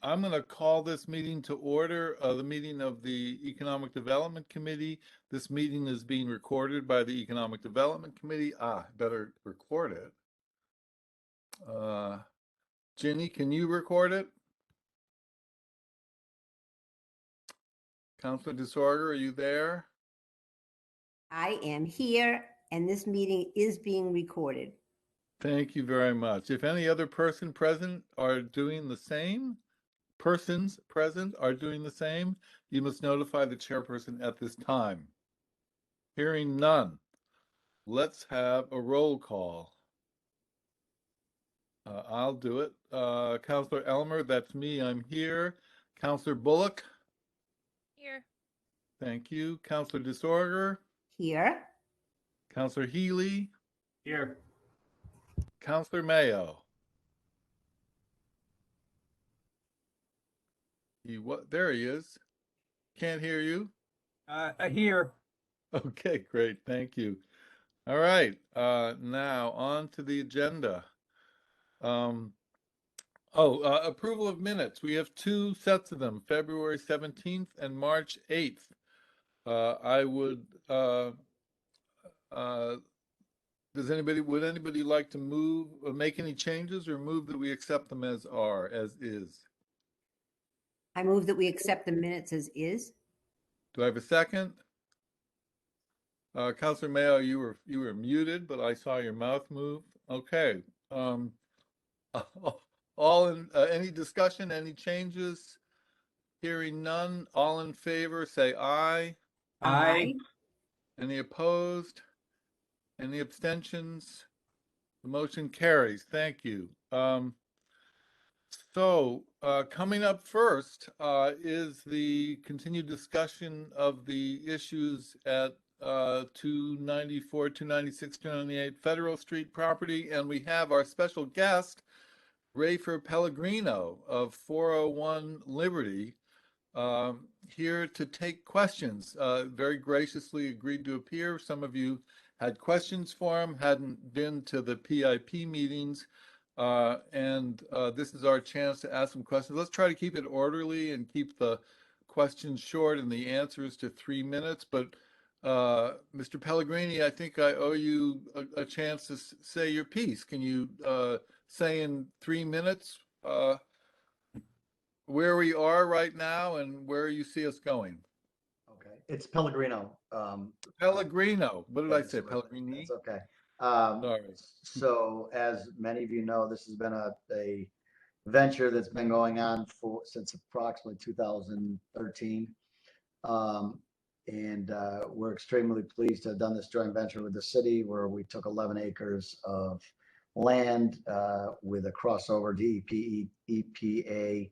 I'm going to call this meeting to order, the meeting of the Economic Development Committee. This meeting is being recorded by the Economic Development Committee. Better record it. Ginny, can you record it? Councilor Disorder, are you there? I am here, and this meeting is being recorded. Thank you very much. If any other person present are doing the same, persons present are doing the same, you must notify the chairperson at this time. Hearing none, let's have a roll call. I'll do it. Councilor Elmer, that's me, I'm here. Councilor Bullock? Here. Thank you. Councilor Disorder? Here. Councilor Healy? Here. Councilor Mayo? There he is. Can't hear you. Here. Okay, great. Thank you. All right. Now on to the agenda. Approval of minutes. We have two sets of them, February 17th and March 8th. Would anybody like to move or make any changes or move that we accept them as is? I move that we accept the minutes as is. Do I have a second? Councilor Mayo, you were muted, but I saw your mouth move. Okay. Any discussion, any changes? Hearing none, all in favor, say aye. Aye. Any opposed? Any abstentions? The motion carries. Thank you. Coming up first is the continued discussion of the issues at 294, 296, 298 Federal Street property, and we have our special guest, Rayford Pellegrino of 401 Liberty, here to take questions. Very graciously agreed to appear. Some of you had questions for him, hadn't been to the PIP meetings, and this is our chance to ask some questions. Let's try to keep it orderly and keep the questions short and the answers to 3 minutes. But Mr. Pellegrini, I think I owe you a chance to say your piece. Can you say in 3 minutes where we are right now and where you see us going? Okay, it's Pellegrino. Pellegrino. What did I say? Absolutely. Pellegrini? That's okay. Sorry. So as many of you know, this has been a venture that's been going on since approximately 2013. We're extremely pleased to have done this joint venture with the city, where we took 11 acres of land with a crossover DEP, EPA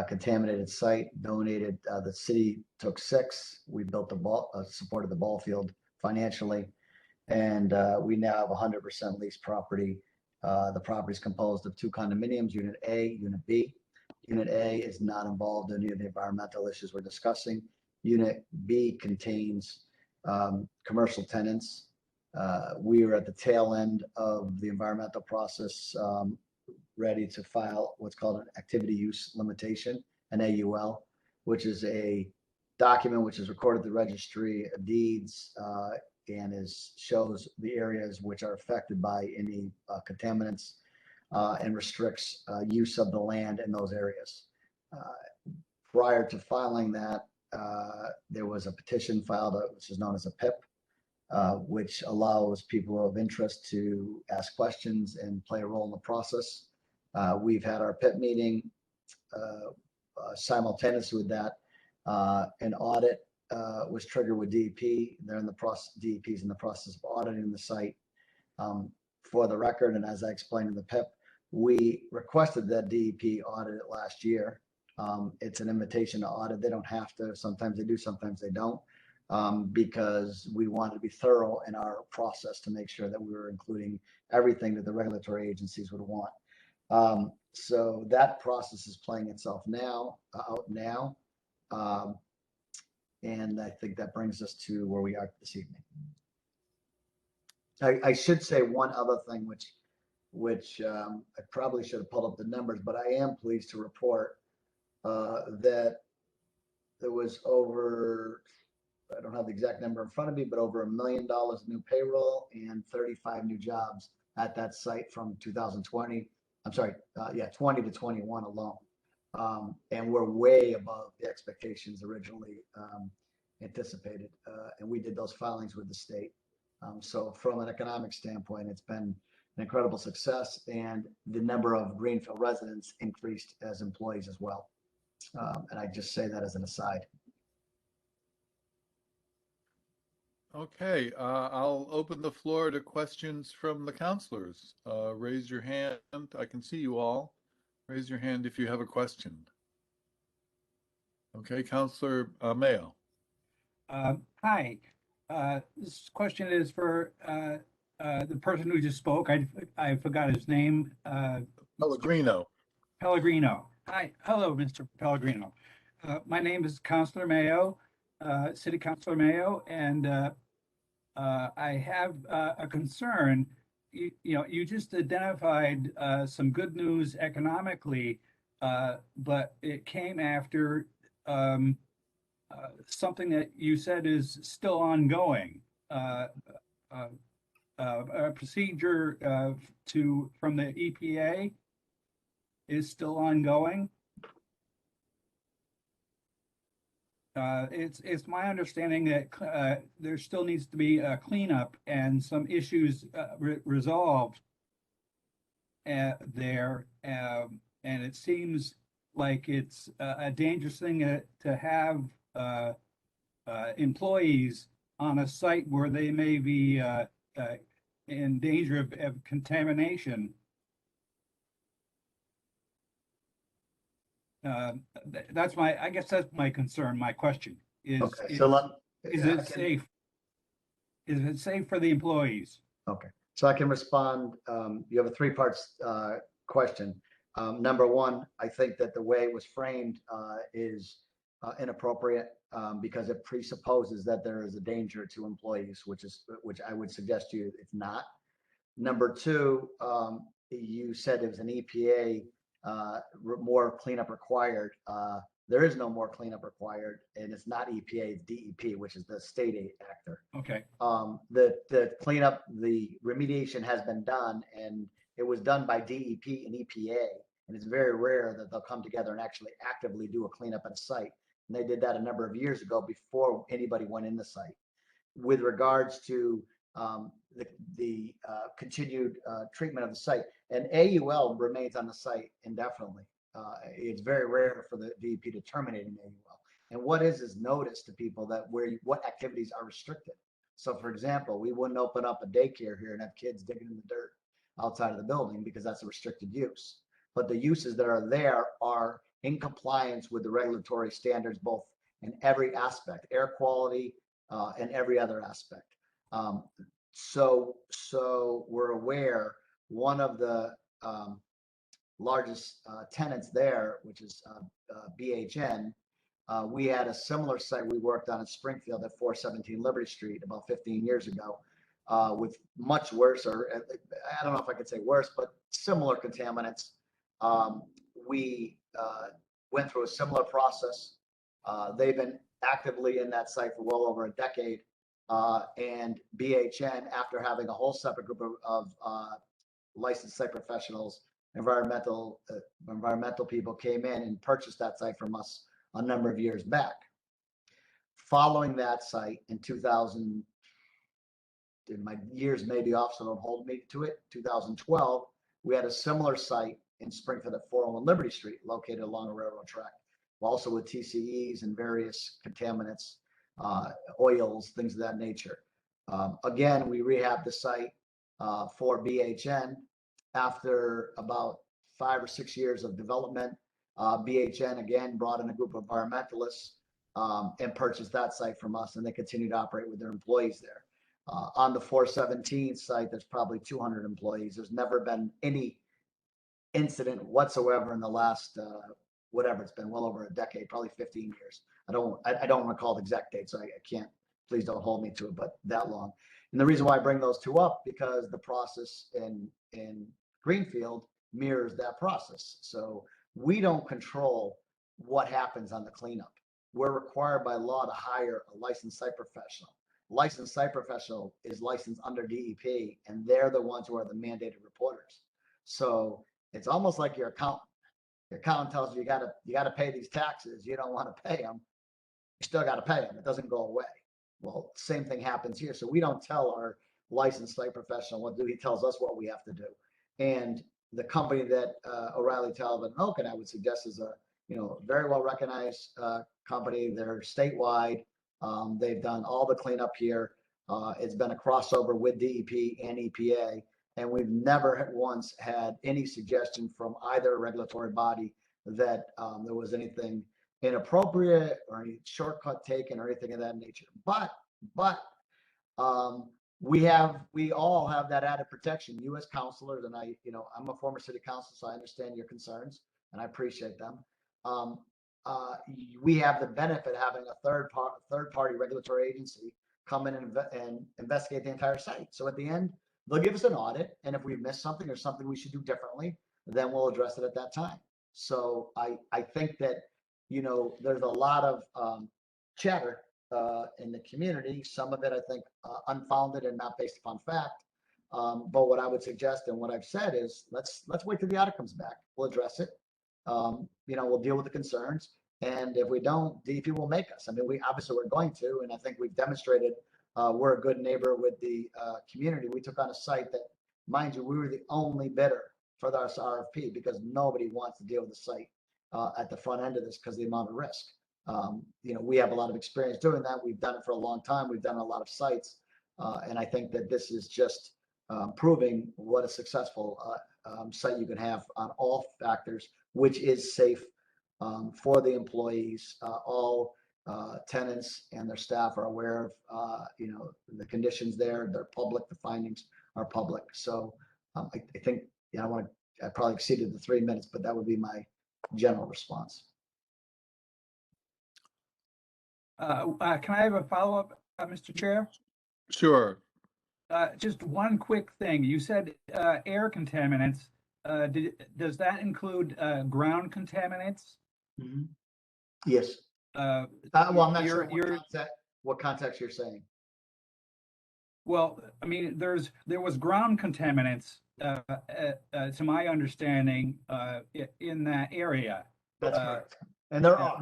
contaminated site, donated. The city took 6. We built supported the ball field financially, and we now have 100% leased property. The property is composed of 2 condominiums, Unit A, Unit B. Unit A is not involved in any of the environmental issues we're discussing. Unit B contains commercial tenants. We are at the tail end of the environmental process, ready to file what's called an activity use limitation, an AUL, which is a document which is recorded at the registry of deeds and shows the areas which are affected by any contaminants and restricts use of the land in those areas. Prior to filing that, there was a petition filed, which is known as a PIP, which allows people of interest to ask questions and play a role in the process. We've had our PIP meeting. Simultaneously with that, an audit was triggered with DEP. They're in the process. DEP is in the process of auditing the site. For the record, and as I explained in the PIP, we requested that DEP audit it last year. It's an invitation to audit. They don't have to. Sometimes they do, sometimes they don't, because we wanted to be thorough in our process to make sure that we were including everything that the regulatory agencies would want. So that process is playing itself out now. And I think that brings us to where we are this evening. I should say one other thing, which I probably should have pulled up the numbers, but I am pleased to report that there was over, I don't have the exact number in front of me, but over $1 million new payroll and 35 new jobs at that site from 2020. I'm sorry, 20 to 21 alone. And we're way above the expectations originally anticipated. And we did those filings with the state. So from an economic standpoint, it's been an incredible success, and the number of Greenfield residents increased as employees as well. And I just say that as an aside. Okay, I'll open the floor to questions from the counselors. Raise your hand. I can see you all. Raise your hand if you have a question. Okay, Counselor Mayo. Hi. This question is for the person who just spoke. I forgot his name. Pellegrino. Pellegrino. Hi. Hello, Mr. Pellegrino. My name is Counselor Mayo, City Councilor Mayo, and I have a concern. You just identified some good news economically, but it came after something that you said is still ongoing. A procedure from the EPA is still ongoing. It's my understanding that there still needs to be a cleanup and some issues resolved there, and it seems like it's a dangerous thing to have employees on a site where they may be in danger of contamination. I guess that's my concern. My question is, Okay, is, so is it safe? Is it safe for the employees? Okay, so I can respond. You have a three-part question. Number one, I think that the way it was framed is inappropriate because it presupposes that there is a danger to employees, which I would suggest to you it's not. Number two, you said it was an EPA more cleanup required. There is no more cleanup required, and it's not EPA, it's DEP, which is the state aid actor. Okay. The cleanup, the remediation has been done, and it was done by DEP and EPA. And it's very rare that they'll come together and actually actively do a cleanup at a site. And they did that a number of years ago before anybody went in the site. With regards to the continued treatment of the site, and AUL remains on the site indefinitely. It's very rare for the DEP to terminate an AUL. And what is notice to people that what activities are restricted. So for example, we wouldn't open up a daycare here and have kids digging in the dirt outside of the building because that's a restricted use. But the uses that are there are in compliance with the regulatory standards, both in every aspect, air quality, and every other aspect. So we're aware one of the largest tenants there, which is BHN, we had a similar site we worked on in Springfield at 417 Liberty Street about 15 years ago with much worse, or I don't know if I could say worse, but similar contaminants. We went through a similar process. They've been actively in that site for well over a decade. And BHN, after having a whole separate group of licensed site professionals, environmental people came in and purchased that site from us a number of years back. Following that site in 2000, my years may be off, so don't hold me to it, 2012, we had a similar site in Springfield at 401 Liberty Street, located along a railroad track, also with TCEs and various contaminants, oils, things of that nature. Again, we rehabbed the site for BHN. After about 5 or 6 years of development, BHN again brought in a group of environmentalists and purchased that site from us, and they continue to operate with their employees there. On the 417 site, there's probably 200 employees. There's never been any incident whatsoever in the last whatever it's been, well over a decade, probably 15 years. I don't recall the exact date, so I can't. Please don't hold me to it, but that long. And the reason why I bring those two up, because the process in Greenfield mirrors that process. So we don't control what happens on the cleanup. We're required by law to hire a licensed site professional. Licensed site professional is licensed under DEP, and they're the ones who are the mandated reporters. So it's almost like your accountant. Your accountant tells you you gotta pay these taxes. You don't want to pay them. You still got to pay them. It doesn't go away. Well, same thing happens here. So we don't tell our licensed site professional what to do. He tells us what we have to do. And the company that O'Reilly, Talbot, and Oken, I would suggest, is a very well recognized company. They're statewide. They've done all the cleanup here. It's been a crossover with DEP and EPA, and we've never once had any suggestion from either regulatory body that there was anything inappropriate or any shortcut taken or anything of that nature. But we all have that added protection. You as counselors, and I'm a former city councilor, so I understand your concerns and I appreciate them. We have the benefit of having a third party regulatory agency come in and investigate the entire site. So at the end, they'll give us an audit, and if we missed something or something we should do differently, then we'll address it at that time. So I think that there's a lot of chatter in the community. Some of it, I think, unfounded and not based upon fact. But what I would suggest and what I've said is let's wait till the audit comes back. We'll address it. We'll deal with the concerns. And if we don't, DEP will make us. I mean, we're going to, and I think we've demonstrated we're a good neighbor with the community. We took on a site that, mind you, we were the only bidder for our RFP because nobody wants to deal with the site at the front end of this because of the amount of risk. We have a lot of experience doing that. We've done it for a long time. We've done a lot of sites. And I think that this is just proving what a successful site you can have on all factors, which is safe for the employees. All tenants and their staff are aware of, the conditions there. They're public. The findings are public. So I think, I probably exceeded the 3 minutes, but that would be my general response. Can I have a follow-up, Mr. Chair? Sure. Just one quick thing. You said air contaminants. Does that include ground contaminants? Mm-hmm. Yes. Well, I'm not sure what context you're saying. Well, I mean, there was ground contaminants, to my understanding, in that area. That's correct. And there are,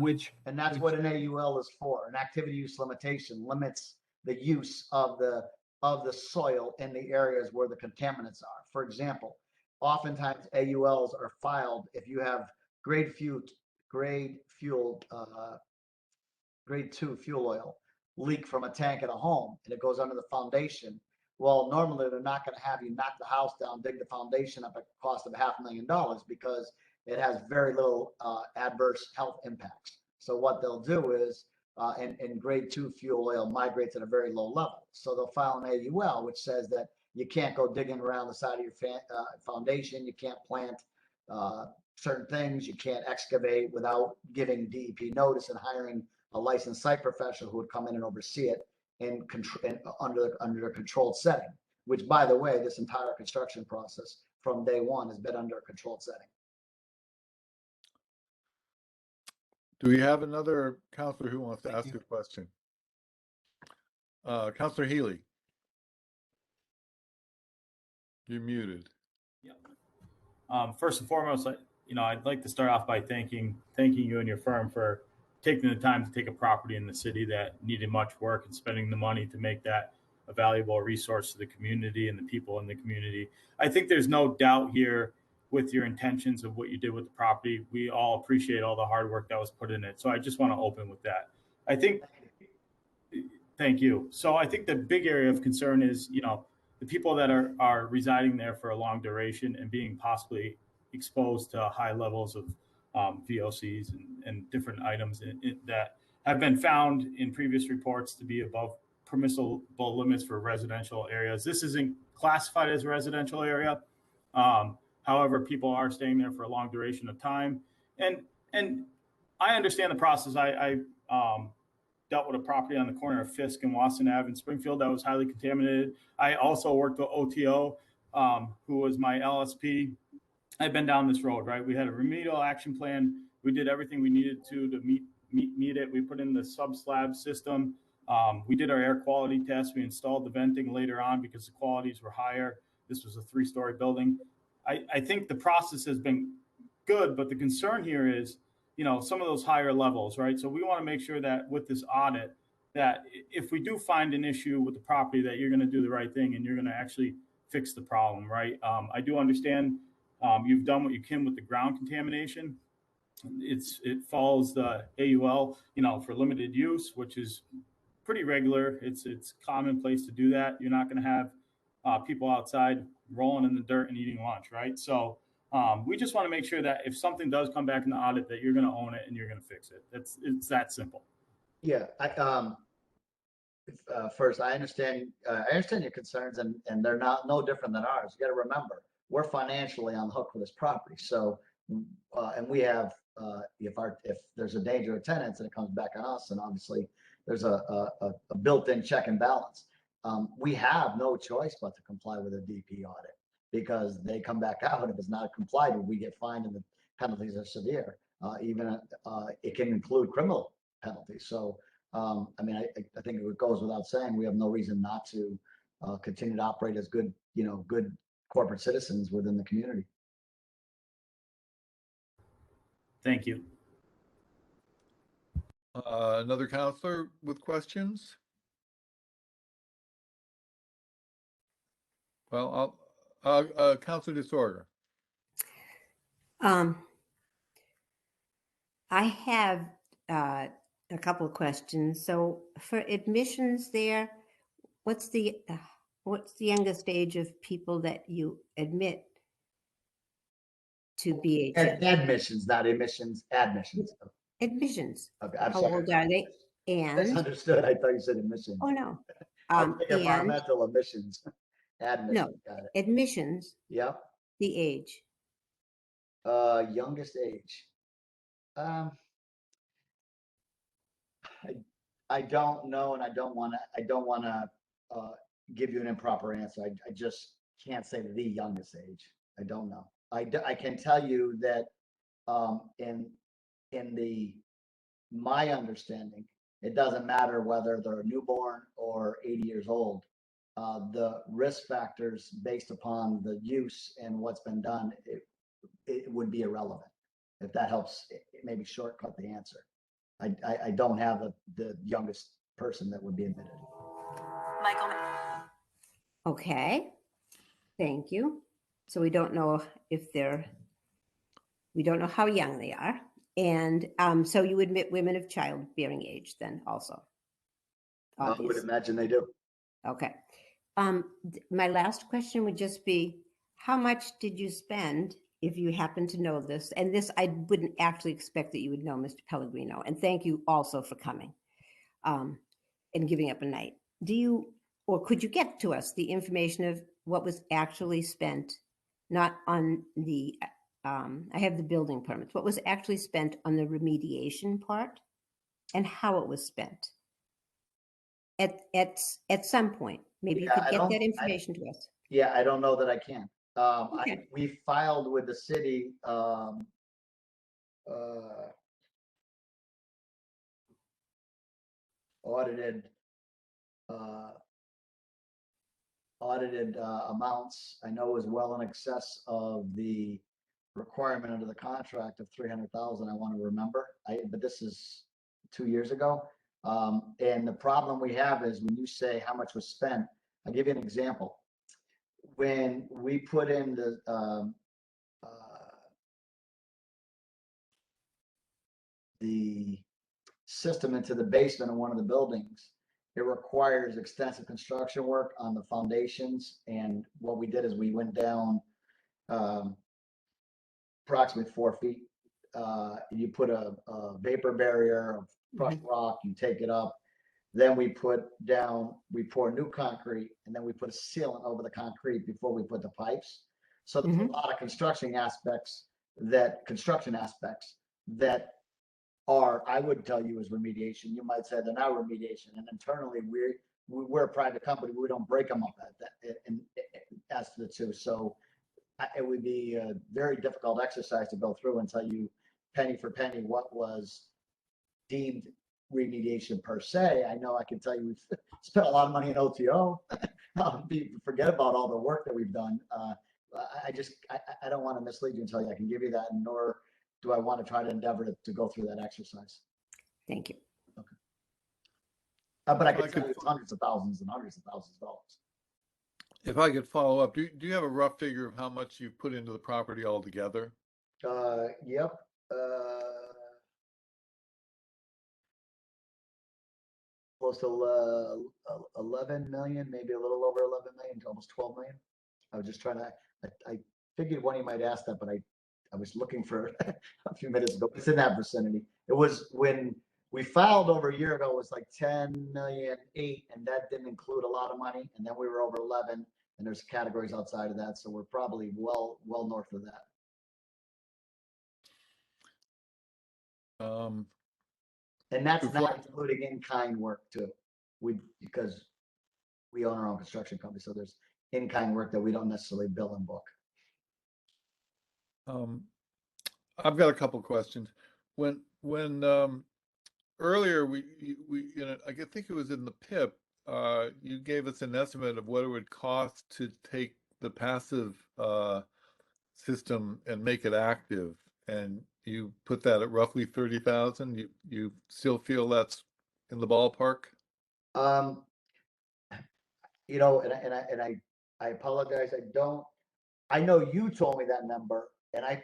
and that's which, what an AUL is for. An activity use limitation limits the use of the soil in the areas where the contaminants are. For example, oftentimes AULs are filed if you have grade 2 fuel oil leak from a tank at a home and it goes under the foundation. Well, normally they're not going to have you knock the house down, dig the foundation up at a cost of $500,000 because it has very little adverse health impacts. So what they'll do is, and grade 2 fuel oil migrates at a very low level. So they'll file an AUL, which says that you can't go digging around the side of your foundation. You can't plant certain things. You can't excavate without giving DEP notice and hiring a licensed site professional who would come in and oversee it and under a controlled setting, which, by the way, this entire construction process from day one has been under a controlled setting. Do we have another counselor who wants to ask a question? Counselor Healy. You're muted. Yeah. First and foremost, I'd like to start off by thanking you and your firm for taking the time to take a property in the city that needed much work and spending the money to make that a valuable resource to the community and the people in the community. I think there's no doubt here with your intentions of what you did with the property. We all appreciate all the hard work that was put in it. So I just want to open with that. Thank you. So I think the big area of concern is, the people that are residing there for a long duration and being possibly exposed to high levels of VOCs and different items that have been found in previous reports to be above permissible limits for residential areas. This isn't classified as a residential area. However, people are staying there for a long duration of time. And I understand the process. I dealt with a property on the corner of Fisk and Watson Ave in Springfield that was highly contaminated. I also worked with OTO, who was my LSP. I've been down this road, right? We had a remedial action plan We did everything we needed to meet it. We put in the sub slab system. We did our air quality test. We installed the venting later on because the qualities were higher. This was a 3-story building. I think the process has been good, but the concern here is, some of those higher levels, right? So we want to make sure that with this audit, that if we do find an issue with the property, that you're going to do the right thing and you're going to actually fix the problem, right? I do understand you've done what you can with the ground contamination. It follows the AUL, for limited use, which is pretty regular. It's commonplace to do that. You're not going to have people outside rolling in the dirt and eating lunch, right? So we just want to make sure that if something does come back in the audit, that you're going to own it and you're going to fix it. It's that simple. Yeah, first, I understand your concerns, and they're no different than ours. You got to remember, we're financially on the hook for this property. So, and we have, if there's a danger of tenants and it comes back on us, and obviously there's a built-in check and balance. We have no choice but to comply with a DP audit, because they come back out, and if it's not complied with, we get fined, and the penalties are severe. Even it can include criminal penalties. So, I mean, I think it goes without saying, we have no reason not to continue to operate as good corporate citizens within the community. Thank you. Another counselor with questions? Well, Counselor Disorder. I have a couple of questions. So for admissions there, what's the youngest age of people that you admit to BHS? Admissions, not emissions, admissions. Admissions. Okay, I'm How sorry. old are they? And Misunderstood. I thought you said emissions. oh no, I'm thinking and environmental emissions. Admissions. no, Got it. admissions, Yep. the age. Youngest age. I don't know, and I don't want to give you an improper answer. I just can't say the youngest age. I don't know. I can tell you that in my understanding, it doesn't matter whether they're a newborn or 80 years old. The risk factors based upon the use and what's been done, it would be irrelevant. If that helps, maybe shortcut the answer. I don't have the youngest person that would be admitted. Michael. Okay, thank you. So we don't know we don't know how young they are. And so you admit women of childbearing age then also? I would Obviously. imagine they do. Okay. My last question would just be, how much did you spend, if you happen to know this? And this, I wouldn't actually expect that you would know, Mr. Pellegrino. And thank you also for coming and giving up a night. Could you get to us the information of what was actually spent, not on the, I have the building permits, what was actually spent on the remediation part and how it was spent? At some point, maybe you could get that information to us. Yeah, I don't know that I can. Okay. We filed with the city audited amounts. I know is well in excess of the requirement under the contract of 300,000. I want to remember, but this is 2 years ago. And the problem we have is when you say how much was spent, I'll give you an example. When we put in the system into the basement of one of the buildings, it requires extensive construction work on the foundations. And what we did is we went down approximately 4 feet. You put a vapor barrier of crushed rock, you take it up. Then we pour new concrete, and then we put a sealant over the concrete before we put the pipes. So there's a lot of construction aspects that are, I would tell you, is remediation. You might say they're not remediation. And internally, we're a private company. We don't break them up as to the two. So it would be a very difficult exercise to go through and tell you penny for penny what was deemed remediation per se. I know I can tell you we've spent a lot of money in OTO. Forget about all the work that we've done. I don't want to mislead you and tell you I can give you that, nor do I want to try to endeavor to go through that exercise. Thank you. But I If I can tell could- you it's hundreds of thousands and hundreds of thousands of dollars. If I could follow up, do you have a rough figure of how much you've put into the property altogether? Yep. Close to 11 million, maybe a little over 11 million, to almost 12 million. I was just trying to, I figured one of you might ask that, but I was looking for a few minutes ago. It's in that vicinity. It was when we filed over a year ago, it was like 10 million, 8, and that didn't include a lot of money. And then we were over 11, and there's categories outside of that. So we're probably well north of that. And that's Before- not including in-kind work too. Because we own our own construction company, so there's in-kind work that we don't necessarily bill and book. I've got a couple questions. When earlier we I think it was in the PIP, you gave us an estimate of what it would cost to take the passive system and make it active, and you put that at roughly 30,000. You still feel that's in the ballpark? You know, and I apologize. I know you told me that number, and I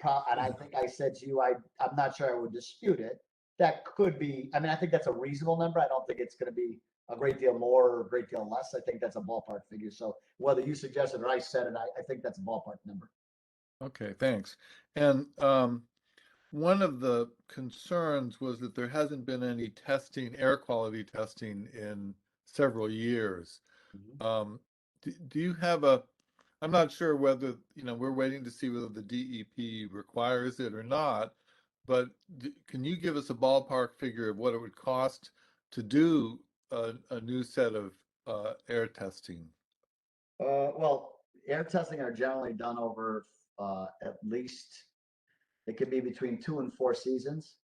think I said to you, I'm not sure I would dispute it. That could be, I mean, I think that's a reasonable number. I don't think it's going to be a great deal more or a great deal less. I think that's a ballpark figure. So whether you suggested or I said it, I think that's a ballpark number. Okay, thanks. And one of the concerns was that there hasn't been any testing, air quality testing, in several years. Do you have I'm not sure whether, we're waiting to see whether the DEP requires it or not, but can you give us a ballpark figure of what it would cost to do a new set of air testing? Well, air testing are generally done over at least, it could be between 2 and 4 seasons.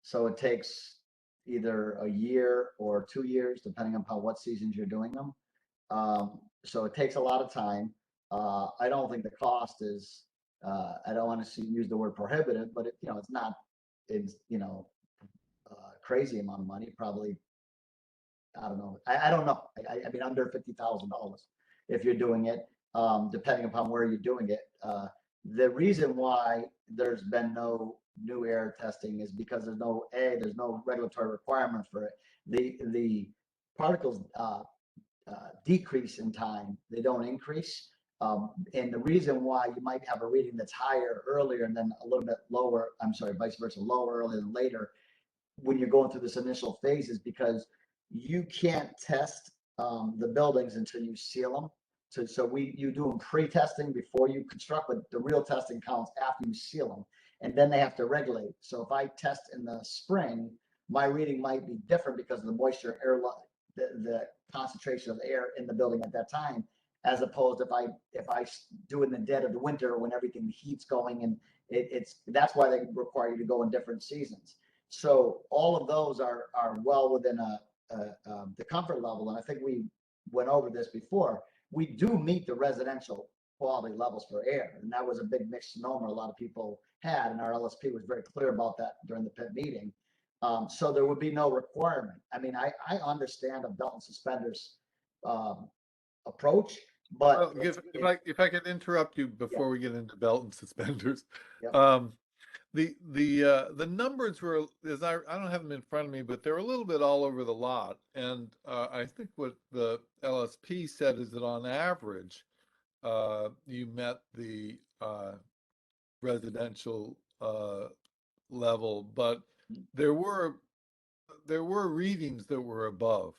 So it takes either a year or 2 years, depending upon what seasons you're doing them. So it takes a lot of time. I don't think the cost is, I don't want to use the word prohibitive, but it's not, crazy amount of money, probably. I don't know. I don't know. I mean, under $50,000 if you're doing it, depending upon where you're doing it. The reason why there's been no new air testing is because there's no regulatory requirement for it. The particles decrease in time; they don't increase. And the reason why you might have a reading that's higher earlier and then a little bit lower, I'm sorry, vice versa, lower earlier than later, when you're going through this initial phase, is because you can't test the buildings until you seal them. So you do them pre-testing before you construct, but the real testing counts after you seal them, and then they have to regulate. So if I test in the spring, my reading might be different because of the moisture, the concentration of air in the building at that time, as opposed if I do in the dead of the winter when everything, the heat's going, and that's why they require you to go in different seasons. So all of those are well within the comfort level, and I think we went over this before. We do meet the residential quality levels for air, and that was a big misnomer a lot of people had, and our LSP was very clear about that during the PIP meeting. So there would be no requirement. I mean, I understand a belt and suspenders approach, but Well, if I could interrupt you before we get into belt and suspenders. Yeah. The numbers were, I don't have them in front of me, but they're a little bit all over the lot. And I think what the LSP said is that on average, you met the residential level, but there were readings that were above.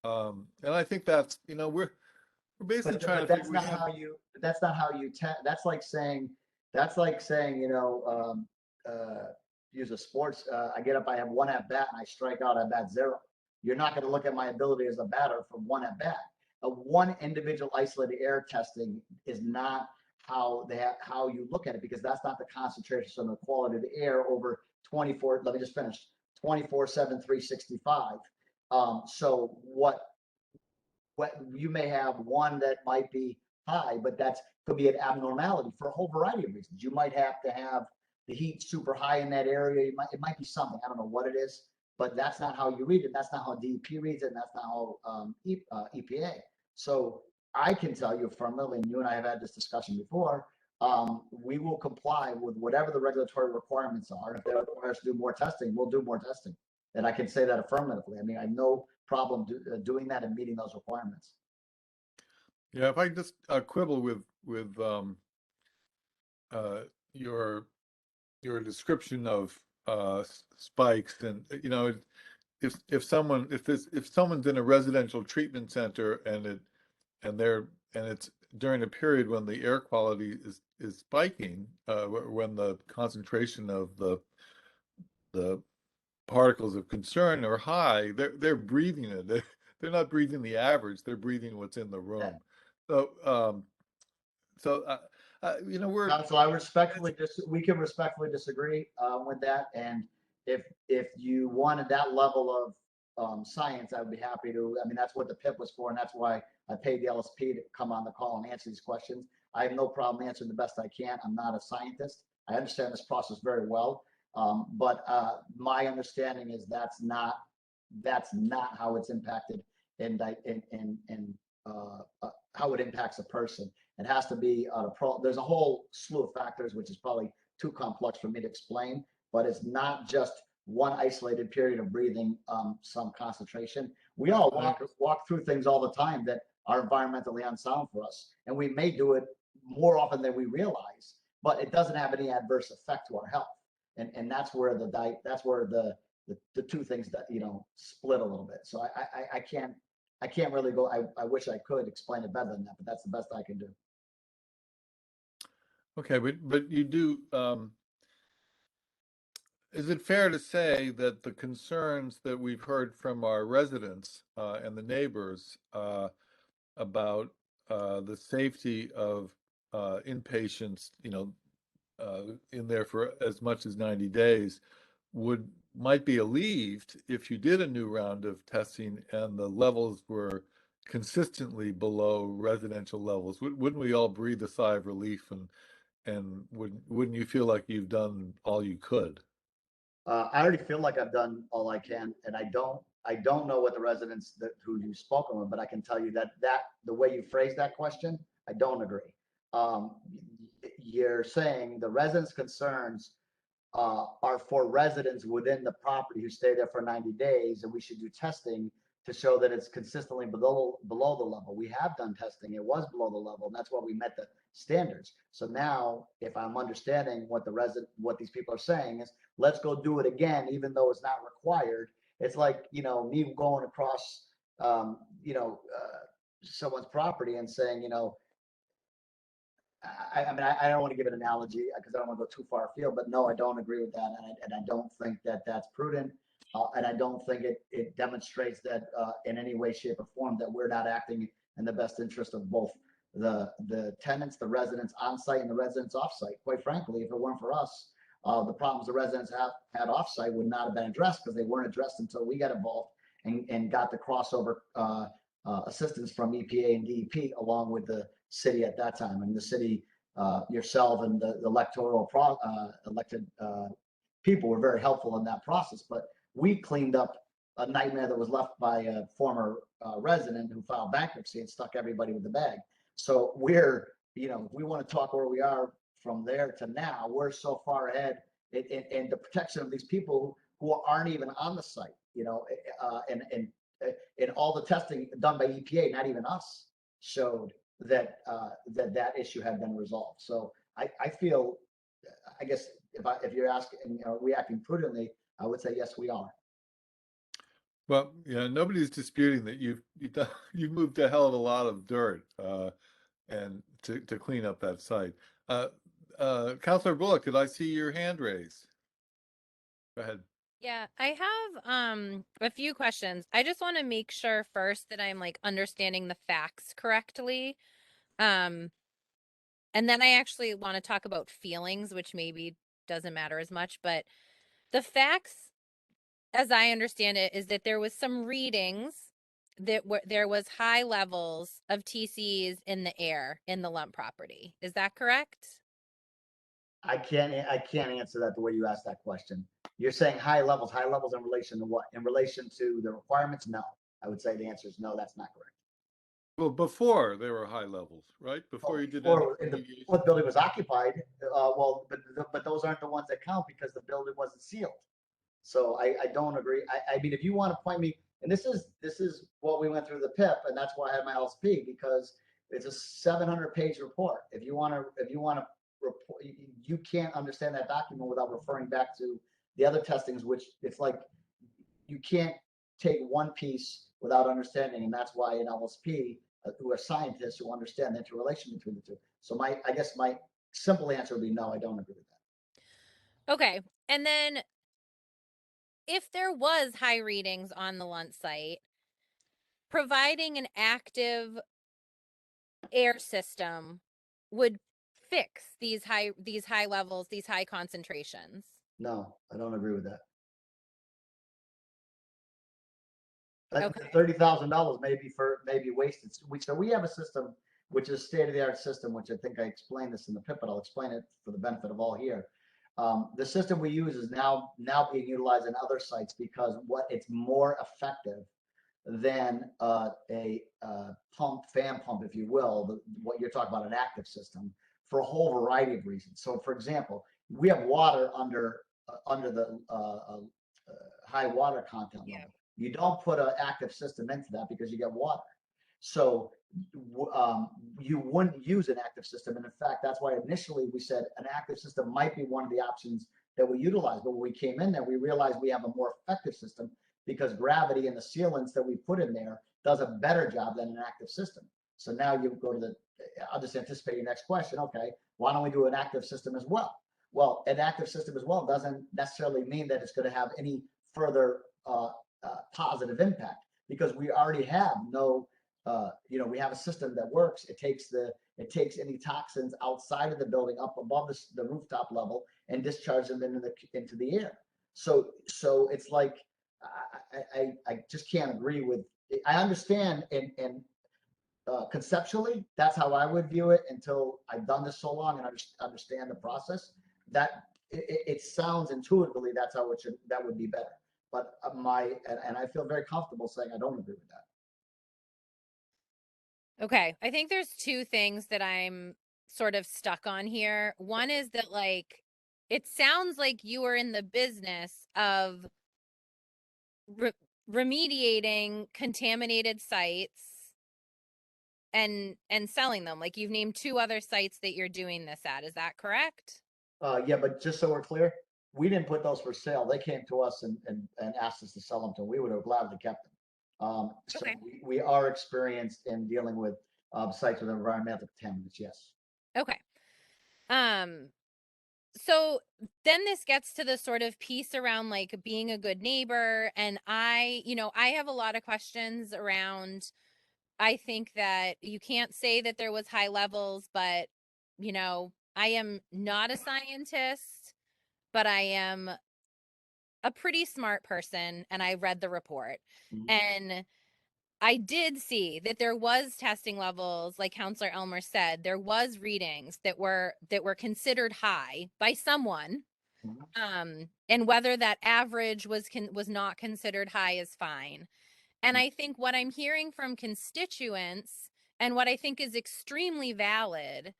And I think that's, we're basically trying to that's figure. That's not how you test. That's like saying, use a sports. I get up, I have one at bat, and I strike out at bat 0. You're not going to look at my ability as a batter from one at bat. A one individual isolated air testing is not how you look at it, because that's not the concentration and the quality of the air over 24, let me just finish, 24/7, 365. So what you may have one that might be high, but that's could be an abnormality for a whole variety of reasons. You might have to have the heat super high in that area. It might be something. I don't know what it is, but that's not how you read it. That's not how DEP reads it. And that's not how EPA. So I can tell you affirmatively, and you and I have had this discussion before, we will comply with whatever the regulatory requirements are. If they require us to do more testing, we'll do more testing. And I can say that affirmatively. I mean, I have no problem doing that and meeting those requirements. Yeah, if I just quibble with your description of spikes, and if someone's in a residential treatment center and it's during a period when the air quality is spiking, when the concentration of the particles of concern are high, they're breathing it. They're not breathing the average. They're breathing what's in the room. So we're So we can respectfully disagree with that. And if you wanted that level of science, I would be happy to. I mean, that's what the PIP was for, and that's why I paid the LSP to come on the call and answer these questions. I have no problem answering the best I can. I'm not a scientist. I understand this process very well, but my understanding is that's not how it's impacted and how it impacts a person. It has to be there's a whole slew of factors, which is probably too complex for me to explain, but it's not just one isolated period of breathing some concentration. We all walk through things all the time that are environmentally unsound for us, and we may do it more often than we realize, but it doesn't have any adverse effect to our health. And that's where the two things that split a little bit. So I can't really go. I wish I could explain it better than that, but that's the best I can do. okay, but you do. Is it fair to say that the concerns that we've heard from our residents and the neighbors about the safety of inpatients, in there for as much as 90 days, might be alleviated if you did a new round of testing and the levels were consistently below residential levels? Wouldn't we all breathe a sigh of relief, and wouldn't you feel like you've done all you could? I already feel like I've done all I can, and I don't know what the residents who you've spoken with, but I can tell you that the way you phrased that question, I don't agree. You're saying the residents' concerns are for residents within the property who stay there for 90 days, and we should do testing to show that it's consistently below the level. We have done testing; it was below the level, and that's why we met the standards. So now, if I'm understanding what these people are saying is, let's go do it again, even though it's not required. It's like me going across someone's property and saying, I mean, I don't want to give an analogy because I don't want to go too far afield, but no, I don't agree with that. And I don't think that that's prudent. And I don't think it demonstrates that in any way, shape, or form that we're not acting in the best interest of both the tenants, the residents on site, and the residents off site. Quite frankly, if it weren't for us, the problems the residents had off site would not have been addressed because they weren't addressed until we got involved and got the crossover assistance from EPA and DEP along with the city at that time. And the city, yourself and the elected people were very helpful in that process. But we cleaned up a nightmare that was left by a former resident who filed bankruptcy and stuck everybody with the bag. So we're, if we want to talk where we are from there to now, we're so far ahead in the protection of these people who aren't even on the site, and all the testing done by EPA, not even us, showed that that issue had been resolved. So I feel, I guess if you're asking, reacting prudently, I would say yes, we are. Well, yeah, nobody's disputing that you've moved a hell of a lot of dirt and to clean up that site. Councilor Bullock, did I see your hand raised? Go ahead. Yeah, I have a few questions. I just want to make sure first that I'm understanding the facts correctly. And then I actually want to talk about feelings, which maybe doesn't matter as much, but The facts, as I understand it, is that there was some readings that there was high levels of TCs in the air in the lump property. Is that correct? I can't answer that the way you asked that question. You're saying high levels in relation to what? In relation to the requirements? No. I would say the answer is no, that's not correct. Well, before there were high levels, right? Before you did any Before the remediation. building was occupied, but those aren't the ones that count because the building wasn't sealed. So I don't agree. I mean, if you want to point me, and this is what we went through the PIP, and that's why I had my LSP, because it's a 700-page report. If you want to report, you can't understand that document without referring back to the other testings, which it's like you can't take one piece without understanding, and that's why an LSP, who are scientists who understand the interrelation between the two. So I guess my simple answer would be no, I don't agree with that. Okay. And then if there was high readings on the Lunt site, providing an active air system would fix these high levels, these high concentrations. No, I don't agree with that. Okay. $30,000 maybe wasted. So we have a system which is state-of-the-art system, which I think I explained this in the PIP, but I'll explain it for the benefit of all here. The system we use is now being utilized in other sites because it's more effective than a fan pump, if you will, what you're talking about, an active system, for a whole variety of reasons. So, for example, we have water under the high water content level. Yeah. You don't put an active system into that because you get water. So you wouldn't use an active system. And in fact, that's why initially we said an active system might be one of the options that we utilize. But when we came in there, we realized we have a more effective system because gravity and the sealants that we put in there does a better job than an active system. So now you go to I'll just anticipate your next question. Okay, why don't we do an active system as well? Well, an active system as well doesn't necessarily mean that it's going to have any further positive impact because we already have we have a system that works. It takes any toxins outside of the building up above the rooftop level and discharges them into the air. So it's like I just can't agree with. I understand and conceptually that's how I would view it until I've done this so long and understand the process. That it sounds intuitively that would be better. But and I feel very comfortable saying I don't agree with that. Okay. I think there's two things that I'm sort of stuck on here. One is that, like, it sounds like you are in the business of remediating contaminated sites and selling them. Like, you've named two other sites that you're doing this at. Is that correct? Yeah, but just so we're clear, we didn't put those for sale. They came to us and asked us to sell them to them. We would have gladly kept them. So Okay. we are experienced in dealing with sites with environmental contaminants. Yes. Okay. So then this gets to the sort of piece around, like, being a good neighbor. And I have a lot of questions around, I think that you can't say that there was high levels, but, I am not a scientist, but I am a pretty smart person, and I read the report. Mhm. And I did see that there was testing levels, like Counselor Elmer said, there was readings that were considered high by someone. Mhm. And whether that average was not considered high is fine. And I think what I'm hearing from constituents, and what I think is extremely valid,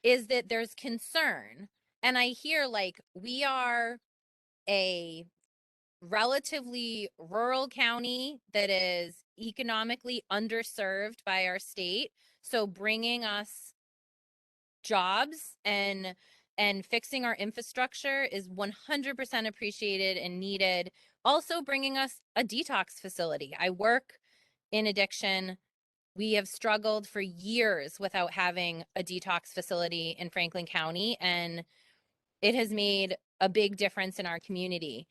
is that there's concern. And I hear, like, we are a relatively rural county that is economically underserved by our state. So bringing us jobs and fixing our infrastructure is 100% appreciated and needed. Also bringing us a detox facility. I work in addiction. We have struggled for years without having a detox facility in Franklin County, and it has made a big difference in our community.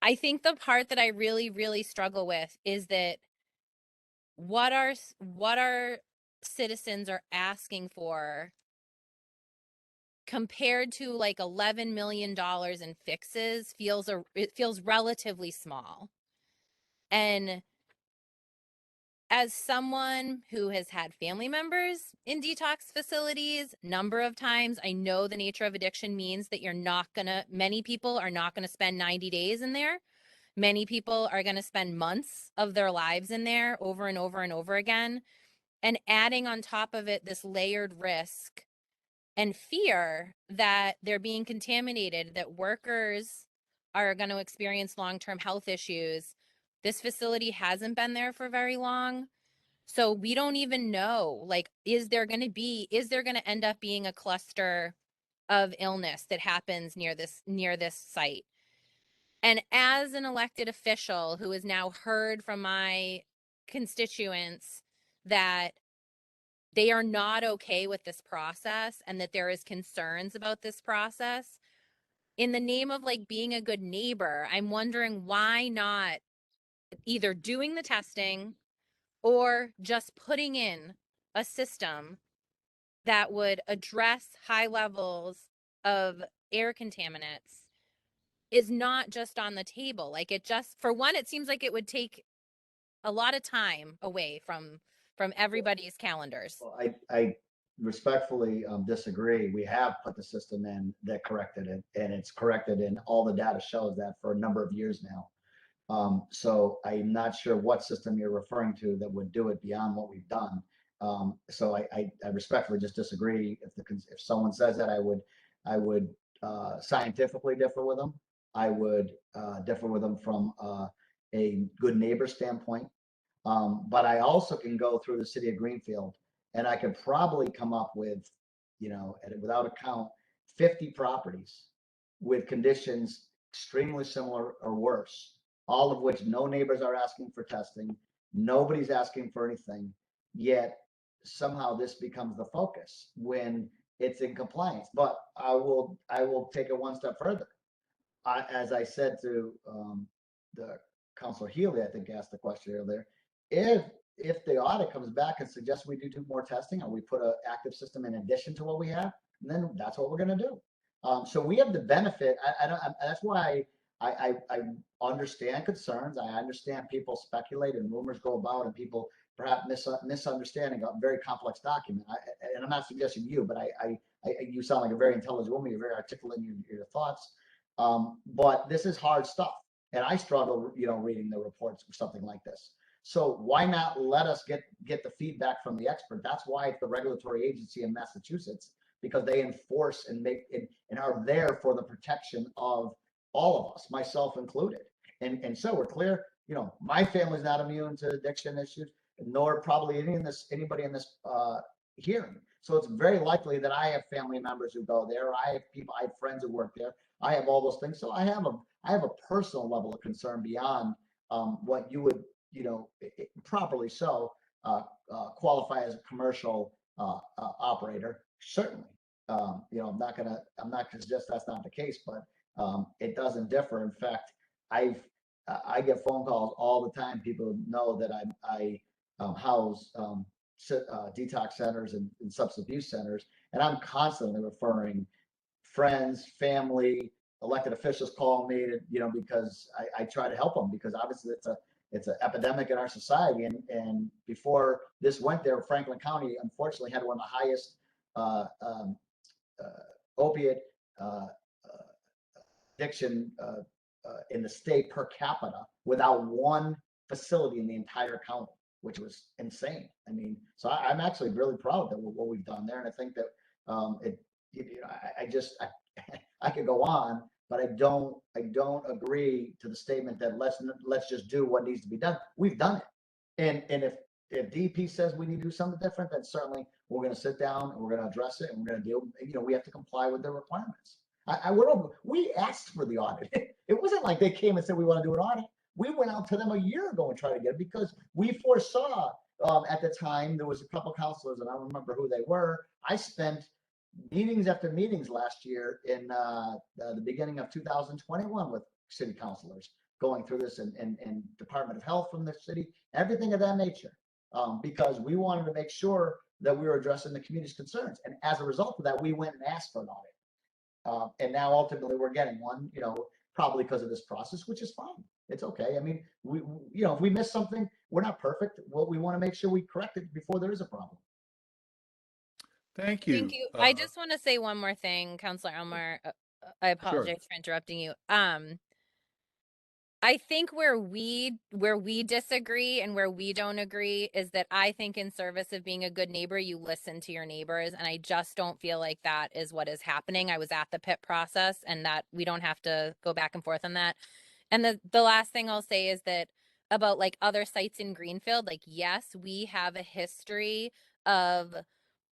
I think the part that I really, really struggle with is that what our citizens are asking for compared to like $11 million in fixes it feels relatively small. And as someone who has had family members in detox facilities number of times, I know the nature of addiction means that many people are not gonna spend 90 days in there. Many people are gonna spend months of their lives in there over and over and over again. And adding on top of it this layered risk and fear that they're being contaminated, that workers are going to experience long-term health issues. This facility hasn't been there for very long. So we don't even know, like, is there going to end up being a cluster of illness that happens near this site? And as an elected official who has now heard from my constituents that they are not okay with this process and that there is concerns about this process, in the name of like being a good neighbor, I'm wondering why not either doing the testing or just putting in a system that would address high levels of air contaminants is not just on the table. Like, it just, for one, it seems like it would take a lot of time away from everybody's calendars. Well, I respectfully disagree. We have put the system in that corrected it, and it's corrected, and all the data shows that for a number of years now. So I'm not sure what system you're referring to that would do it beyond what we've done. So I respectfully just disagree. If someone says that, I would scientifically differ with them. I would differ with them from a good neighbor standpoint. But I also can go through the city of Greenfield, and I could probably come up with, without a count, 50 properties with conditions extremely similar or worse, all of which no neighbors are asking for testing. Nobody's asking for anything, yet somehow this becomes the focus when it's in compliance. But I will take it one step further. As I said to the Councilor Healy, I think asked the question earlier, if the audit comes back and suggests we do more testing, or we put an active system in addition to what we have, then that's what we're going to do. So we have the benefit. That's why I understand concerns. I understand people speculate and rumors go about, and people perhaps misunderstanding a very complex document. And I'm not suggesting you, but you sound like a very intelligent woman. You're very articulate in your thoughts. But this is hard stuff, and I struggle, reading the reports for something like this. So why not let us get the feedback from the expert? That's why it's the regulatory agency in Massachusetts, because they enforce and are there for the protection of all of us, myself included. And so we're clear, my family's not immune to addiction issues, nor probably anybody in this hearing. So it's very likely that I have family members who go there. I have friends who work there. I have all those things. So I have a personal level of concern beyond what you would, properly so qualify as a commercial operator. Certainly, I'm not gonna suggest that's not the case, but it doesn't differ. In fact, I get phone calls all the time. People know that I house detox centers and substance abuse centers, and I'm constantly referring friends, family, elected officials call me to, because I try to help them, because obviously it's an epidemic in our society. And before this went there, Franklin County unfortunately had one of the highest opiate addiction in the state per capita, without one facility in the entire county, which was insane. I mean, so I'm actually really proud that what we've done there, and I think that I could go on, but I don't agree to the statement that let's just do what needs to be done. We've done it, and if DEP says we need to do something different, then certainly we're going to sit down and we're going to address it, and we're going to deal. We have to comply with their requirements. We asked for the audit. It wasn't like they came and said we want to do an audit. We went out to them a year ago and tried to get it, because we foresaw at the time there was a couple counselors, and I don't remember who they were. I spent meetings after meetings last year in the beginning of 2021 with city councilors going through this, and Department of Health from the city, everything of that nature, because we wanted to make sure that we were addressing the community's concerns. And as a result of that, we went and asked for an audit. And now ultimately we're getting one, probably because of this process, which is fine. It's okay. I mean, if we miss something, we're not perfect. Well, we want to make sure we correct it before there is a problem. Thank you. Thank you. I just want to say one more thing, Counselor Elmer. I apologize for interrupting you. I think where we disagree and where we don't agree is that I think in service of being a good neighbor, you listen to your neighbors, and I just don't feel like that is what is happening. I was at the PIP process, and that we don't have to go back and forth on that. And the last thing I'll say is that about like other sites in Greenfield, like yes, we have a history of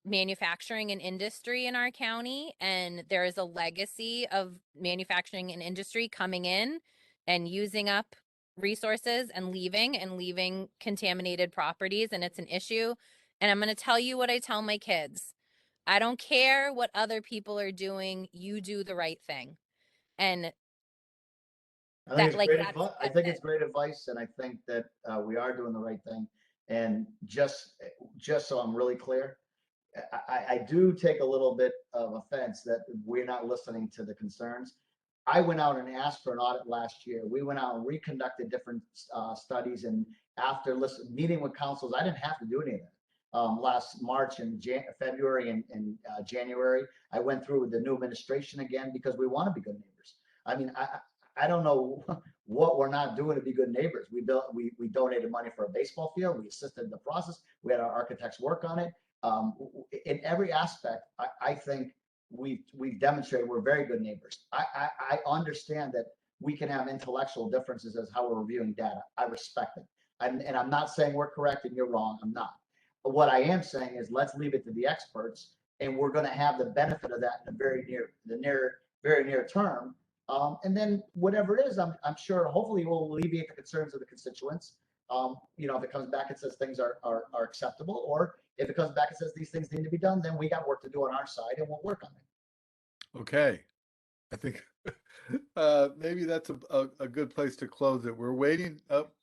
manufacturing and industry in our county, and there is a legacy of manufacturing and industry coming in and using up resources and leaving contaminated properties, and it's an issue. And I'm going to tell you what I tell my kids. I don't care what other people are doing, you do the right thing. And I think it's great that's advice. I that's think it. it's great advice, and I think that we are doing the right thing. And just so I'm really clear, I do take a little bit of offense that we're not listening to the concerns. I went out and asked for an audit last year. We went out and reconducted different studies, and after meeting with councils, I didn't have to do any of that. Last March and February and January, I went through with the new administration again because we want to be good neighbors. I mean, I don't know what we're not doing to be good neighbors. We donated money for a baseball field. We assisted in the process. We had our architects work on it. In every aspect, I think we've demonstrated we're very good neighbors. I understand that we can have intellectual differences as how we're reviewing data. I respect it. And I'm not saying we're correct and you're wrong. I'm not. But what I am saying is let's leave it to the experts, and we're going to have the benefit of that in the very near term. And then whatever it is, I'm sure hopefully we'll alleviate the concerns of the constituents. If it comes back and says things are acceptable, or if it comes back and says these things need to be done, then we got work to do on our side and we'll work on it. Okay. I think maybe that's a good place to close it. We're waiting up.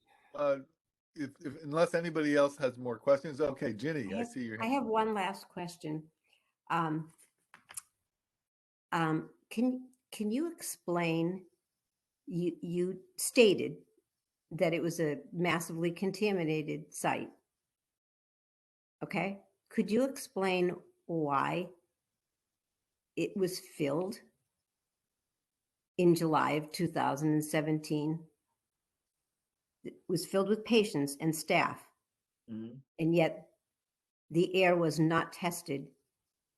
Unless anybody else has more questions. Okay, Ginny, I see your hand. I have one last question. Can you explain, you stated that it was a massively contaminated site. Okay. Could you explain why it was filled in July of 2017? It was filled with patients and staff, and yet the air was not tested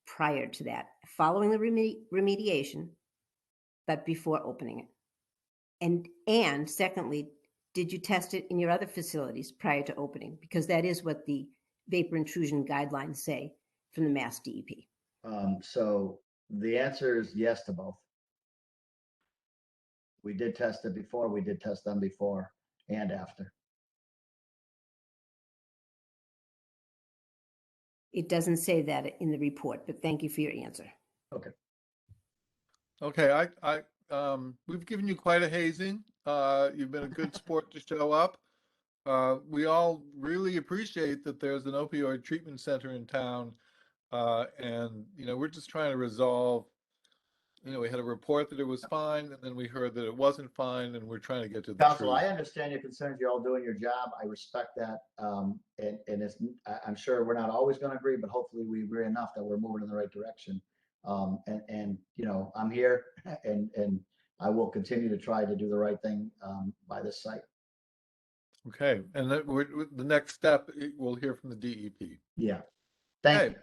prior to that, following the remediation, but before opening it. And secondly, did you test it in your other facilities prior to opening? Because that is what the vapor intrusion guidelines say from the Mass DEP. So the answer is yes to both. We did test it before. We did test them before and after. It doesn't say that in the report, but thank you for your answer. Okay. Okay, we've given you quite a hazing. You've been a good sport to show up. We all really appreciate that there's an opioid treatment center in town. And, we're just trying to resolve, we had a report that it was fine, and then we heard that it wasn't fine, and we're trying to get to the Council, truth. I understand your concerns. You're all doing your job. I respect that. And I'm sure we're not always going to agree, but hopefully we agree enough that we're moving in the right direction. I'm here and I will continue to try to do the right thing by this site. Okay, and the next step, we'll hear from the DEP. Yeah. Thank you.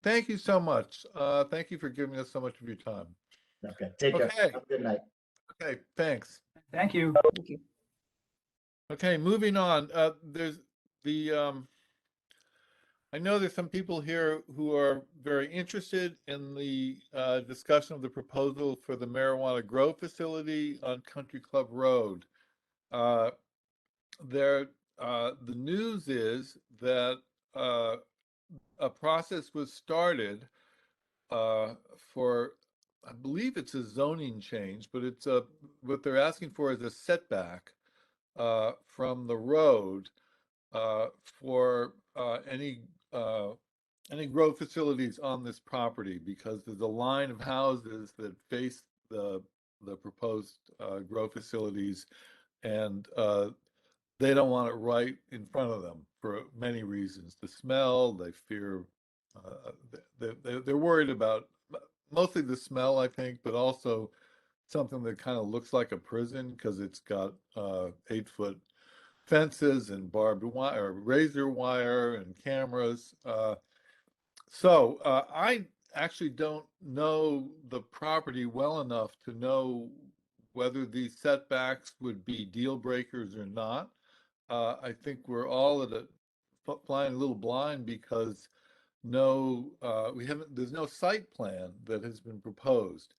Thank you so much. Thank you for giving us so much of your time. Okay. Take care. Okay. Have a good night. Okay, thanks. Thank you. Thank you. Okay, moving on. There's I know there's some people here who are very interested in the discussion of the proposal for the marijuana grow facility on Country Club Road. The news is that a process was started for, I believe it's a zoning change, but it's what they're asking for is a setback from the road for any any grow facilities on this property, because there's a line of houses that face the proposed grow facilities, and they don't want it right in front of them for many reasons. The smell, they fear, they're worried about mostly the smell, I think, but also something that kind of looks like a prison because it's got 8-foot fences and barbed wire, razor wire, and cameras. So I actually don't know the property well enough to know whether these setbacks would be deal breakers or not. I think we're all at flying a little blind because there's no site plan that has been proposed.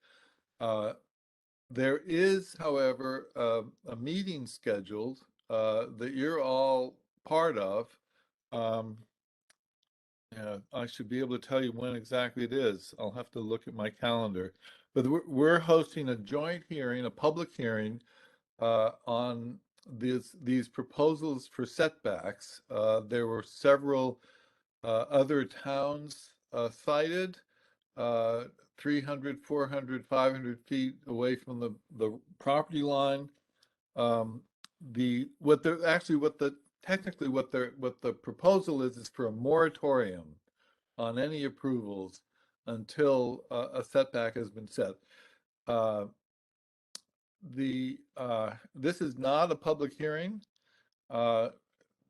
There is, however, a meeting scheduled that you're all part of. Yeah, I should be able to tell you when exactly it is. I'll have to look at my calendar. But we're hosting a joint hearing, a public hearing, on these proposals for setbacks. There were several other towns cited, 300, 400, 500 feet away from the property line. Technically what the proposal is for a moratorium on any approvals until a setback has been set. This is not a public hearing. But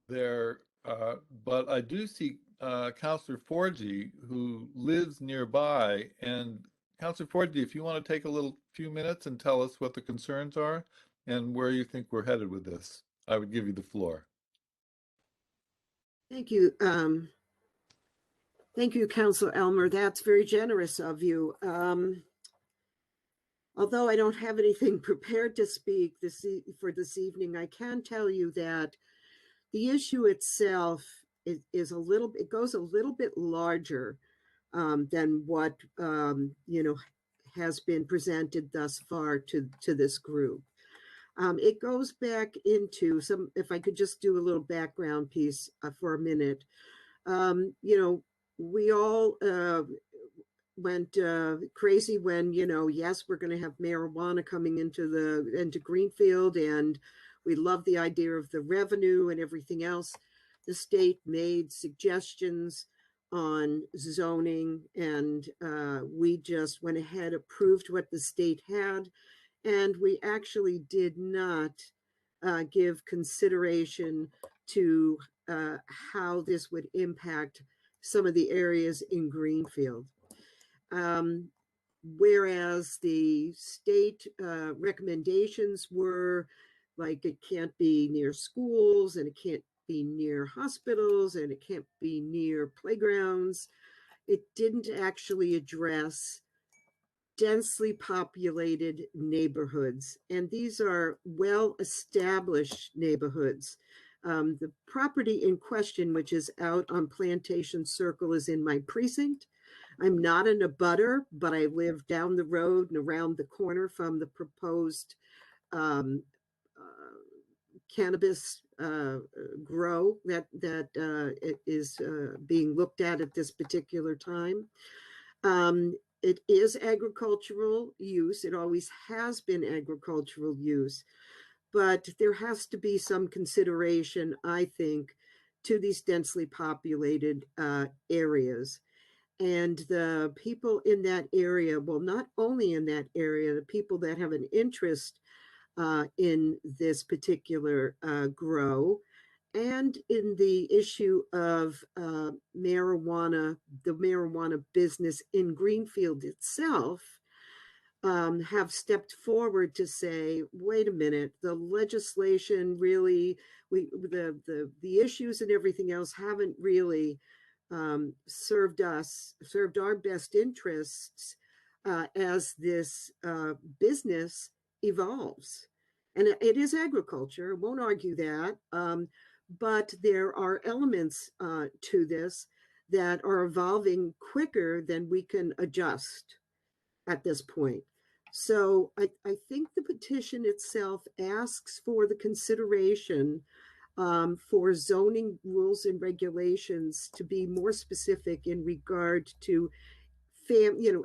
I do see Councillor Forgy, who lives nearby. And Councillor Forgy, if you want to take a few minutes and tell us what the concerns are and where you think we're headed with this, I would give you the floor. Thank you. Thank you, Councilor Elmer. That's very generous of you. Although I don't have anything prepared to speak for this evening, I can tell you that the issue itself it goes a little bit larger than what has been presented thus far to this group. It goes back into if I could just do a little background piece for a minute. We all went crazy when, yes, we're going to have marijuana coming into Greenfield, and we love the idea of the revenue and everything else. The state made suggestions on zoning, and we just went ahead, approved what the state had, and we actually did not give consideration to how this would impact some of the areas in Greenfield. Whereas the state recommendations were like it can't be near schools, and it can't be near hospitals, and it can't be near playgrounds. It didn't actually address densely populated neighborhoods, and these are well-established neighborhoods. The property in question, which is out on Plantation Circle, is in my precinct. I'm not an abutter, but I live down the road and around the corner from the proposed cannabis grow that is being looked at this particular time. It is agricultural use. It always has been agricultural use, but there has to be some consideration, I think, to these densely populated areas. And the people in that area, well, not only in that area, the people that have an interest in this particular grow, and in the issue of marijuana, the marijuana business in Greenfield itself, have stepped forward to say, wait a minute, the legislation really, the issues and everything else haven't really served our best interests as this business evolves. And it is agriculture, I won't argue that, but there are elements to this that are evolving quicker than we can adjust at this point. So I think the petition itself asks for the consideration for zoning rules and regulations to be more specific in regard to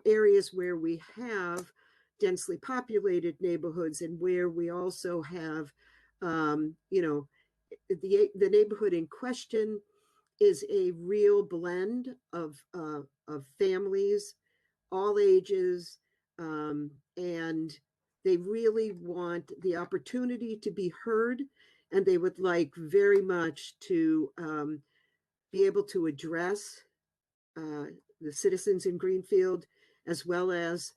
areas where we have densely populated neighborhoods and where we also have, the neighborhood in question is a real blend of families, all ages, and they really want the opportunity to be heard, and they would like very much to be able to address the citizens in Greenfield, as well as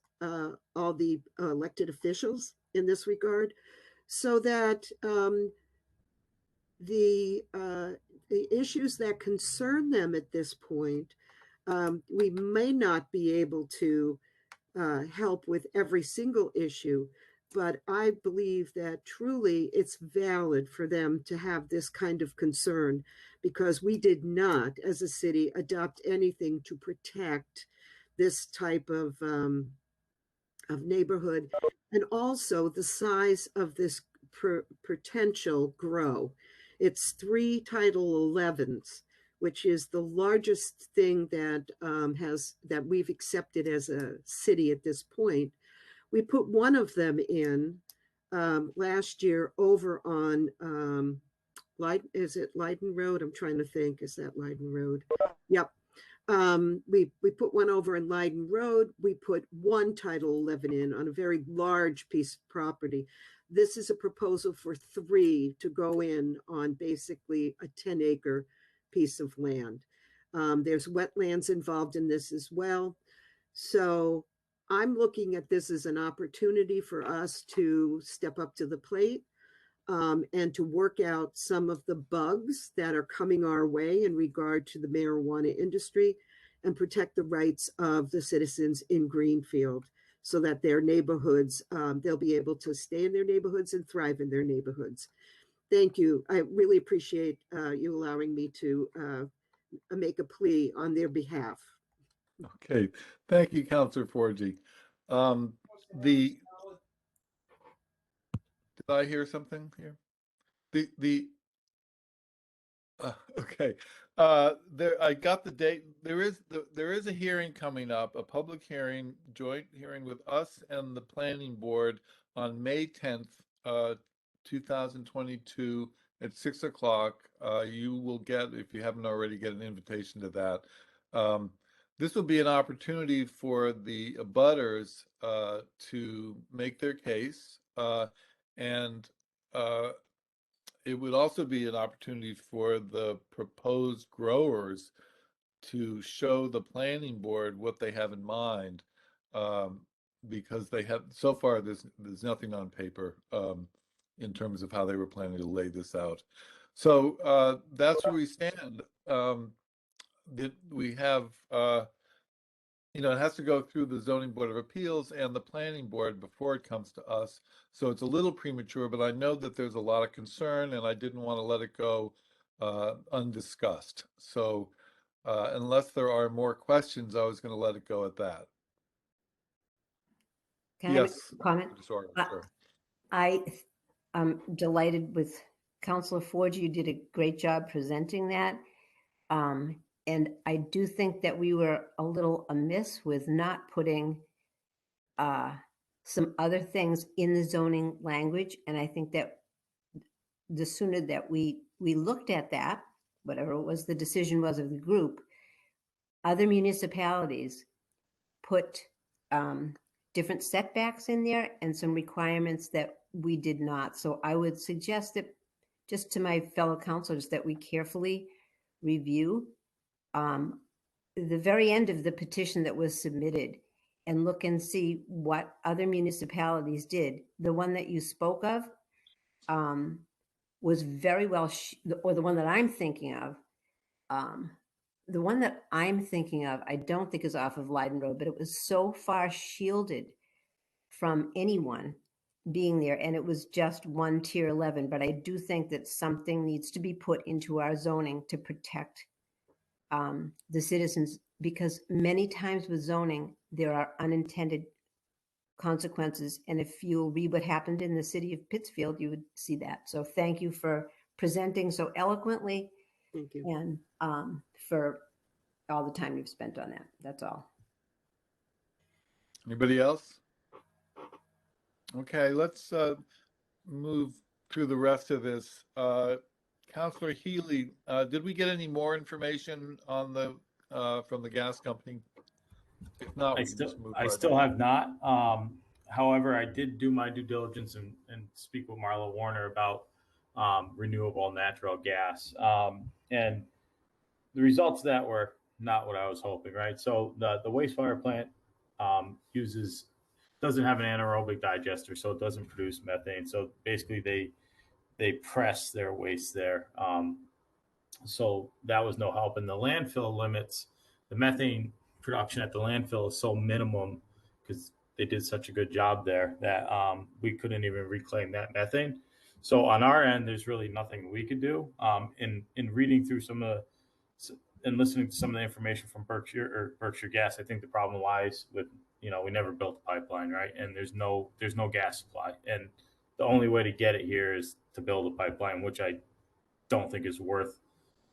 all the elected officials in this regard, so that the issues that concern them at this point, we may not be able to help with every single issue, but I believe that truly it's valid for them to have this kind of concern, because we did not, as a city, adopt anything to protect this type of neighborhood, and also the size of this potential grow. It's 3 Title 11s, which is the largest thing that that we've accepted as a city at this point. We put one of them in last year over on is it Leiden Road? I'm trying to think. Is that Leiden Road? Yep. We put one over in Leiden Road. We put one Title 11 in on a very large piece of property. This is a proposal for 3 to go in on basically a 10-acre piece of land. There's wetlands involved in this as well. So I'm looking at this as an opportunity for us to step up to the plate and to work out some of the bugs that are coming our way in regard to the marijuana industry, and protect the rights of the citizens in Greenfield, so that their neighborhoods, they'll be able to stay in their neighborhoods and thrive in their neighborhoods. Thank you. I really appreciate you allowing me to make a plea on their behalf. Okay, thank you, Councilor Forgy. Did I hear something here? Okay. I got the date. There is a hearing coming up, a public hearing, joint hearing with us and the planning board on May 10th, 2022 at 6 o'clock. You will get, if you haven't already, get an invitation to that. This will be an opportunity for the abutters to make their case, and it would also be an opportunity for the proposed growers to show the planning board what they have in mind, because they have, so far there's nothing on paper in terms of how they were planning to lay this out. So that's where we stand. We have it has to go through the Zoning Board of Appeals and the Planning Board before it comes to us. So it's a little premature, but I know that there's a lot of concern, and I didn't want to let it go undiscussed. So unless there are more questions, I was going to let it go at that. Can Yes. I make a comment? Sure. I'm delighted with Councilor Forgy. You did a great job presenting that. And I do think that we were a little amiss with not putting some other things in the zoning language. And I think that the sooner that we looked at that, whatever it was the decision was of the group, other municipalities put different setbacks in there and some requirements that we did not. So I would suggest that, just to my fellow councilors, that we carefully review the very end of the petition that was submitted and look and see what other municipalities did. The one that you spoke of was very well, or the one that I'm thinking of, I don't think is off of Leiden Road, but it was so far shielded from anyone being there, and it was just one tier 11. But I do think that something needs to be put into our zoning to protect the citizens, because many times with zoning, there are unintended consequences. And if you read what happened in the city of Pittsfield, you would see that. So thank you for presenting so eloquently Thank you. and for all the time you've spent on that. That's all. Anybody else? Okay, let's move through the rest of this. Councillor Healy, did we get any more information on the from the gas company? If not, we can just move I right still on. have not. However, I did do my due diligence and speak with Marla Warner about renewable natural gas. And the results of that were not what I was hoping, right? So the wastewater plant doesn't have an anaerobic digester, so it doesn't produce methane. So basically they press their waste there. So that was no help. And the landfill limits, the methane production at the landfill is so minimum because they did such a good job there that we couldn't even reclaim that methane. So on our end, there's really nothing we could do. In reading through some of the and listening to some of the information from Berkshire Gas, I think the problem lies with, we never built a pipeline, right? And there's no gas supply, and the only way to get it here is to build a pipeline, which I don't think is worth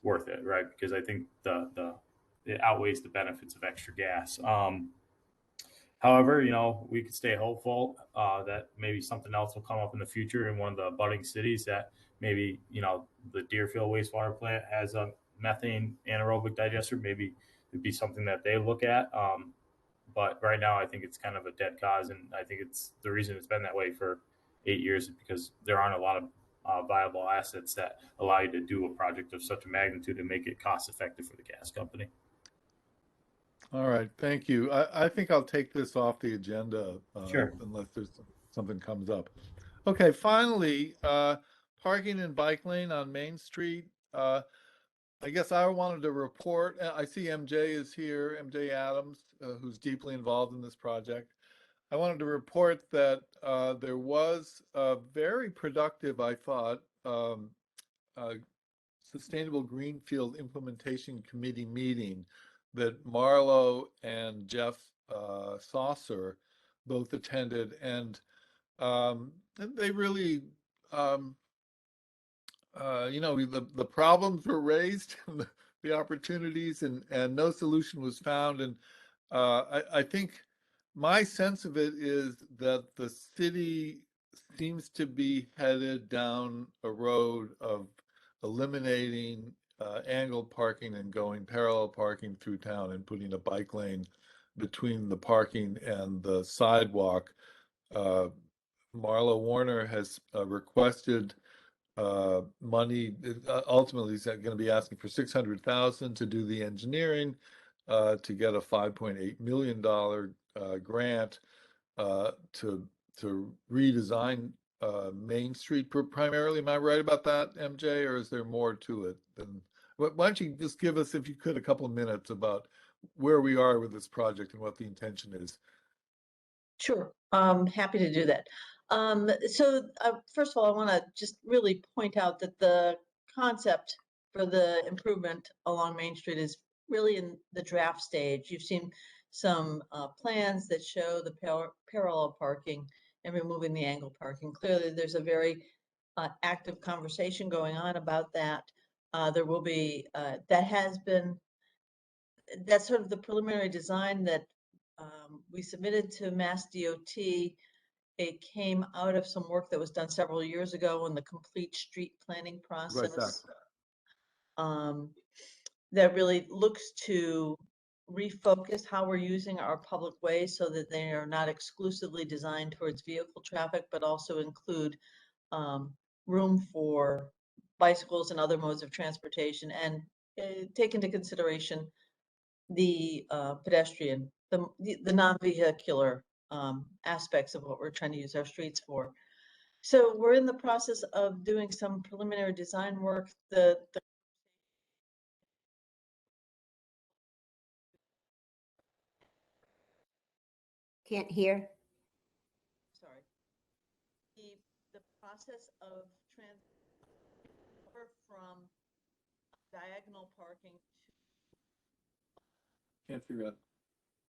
it, right? Because I think it outweighs the benefits of extra gas. However, we could stay hopeful that maybe something else will come up in the future in one of the budding cities that maybe, the Deerfield wastewater plant has a methane anaerobic digester. Maybe it'd be something that they look at. But right now, I think it's kind of a dead cause. And I think it's the reason it's been that way for 8 years is because there aren't a lot of viable assets that allow you to do a project of such a magnitude and make it cost effective for the gas company. All right, thank you. I think I'll take this off the agenda Sure. unless there's something comes up. Okay, finally, parking and bike lane on Main Street. I guess I wanted to report, I see MJ is here, MJ Adams, who's deeply involved in this project. I wanted to report that there was a very productive, I thought, Sustainable Greenfield Implementation Committee meeting that Marlo and Jeff Saucer both attended, and they really, the problems were raised, the opportunities, and no solution was found. And I think my sense of it is that the city seems to be headed down a road of eliminating angled parking and going parallel parking through town and putting a bike lane between the parking and the sidewalk. Marla Warner has requested money. Ultimately, he's going to be asking for $600,000 to do the engineering, to get a $5.8 million grant to redesign Main Street primarily. Am I right about that, MJ, or is there more to it? Why don't you just give us, if you could, a couple of minutes about where we are with this project and what the intention is? Sure, happy to do that. First of all, I want to just really point out that the concept for the improvement along Main Street is really in the draft stage. You've seen some plans that show the parallel parking and removing the angle parking. Clearly, there's a very active conversation going on about that. There will be, that's sort of the preliminary design that we submitted to Mass DOT. It came out of some work that was done several years ago in the complete street planning process. That really looks to refocus how we're using our public ways so that they are not exclusively designed towards vehicle traffic, but also include room for bicycles and other modes of transportation, and take into consideration the pedestrian, the non-vehicular aspects of what we're trying to use our streets for. So we're in the process of doing some preliminary design work. Can't hear. Sorry. The process of transfer from diagonal parking Can't figure out.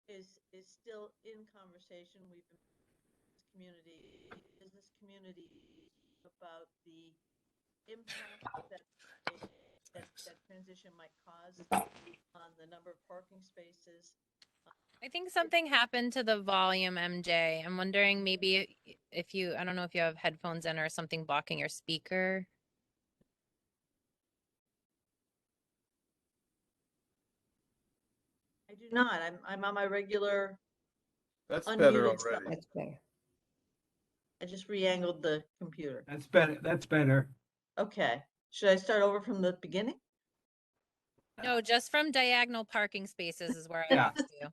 is still in conversation. We've been business community about the impact that that transition might cause on the number of parking spaces. I think something happened to the volume, MJ. I'm wondering maybe if you, I don't know if you have headphones in or something blocking your speaker. I do not. I'm on my regular That's better unmuted stuff. already. That's better. I just re-angled the computer. That's better. That's better. Okay. Should I start over from the beginning? No, just from diagonal parking spaces is where I Yeah. lost you.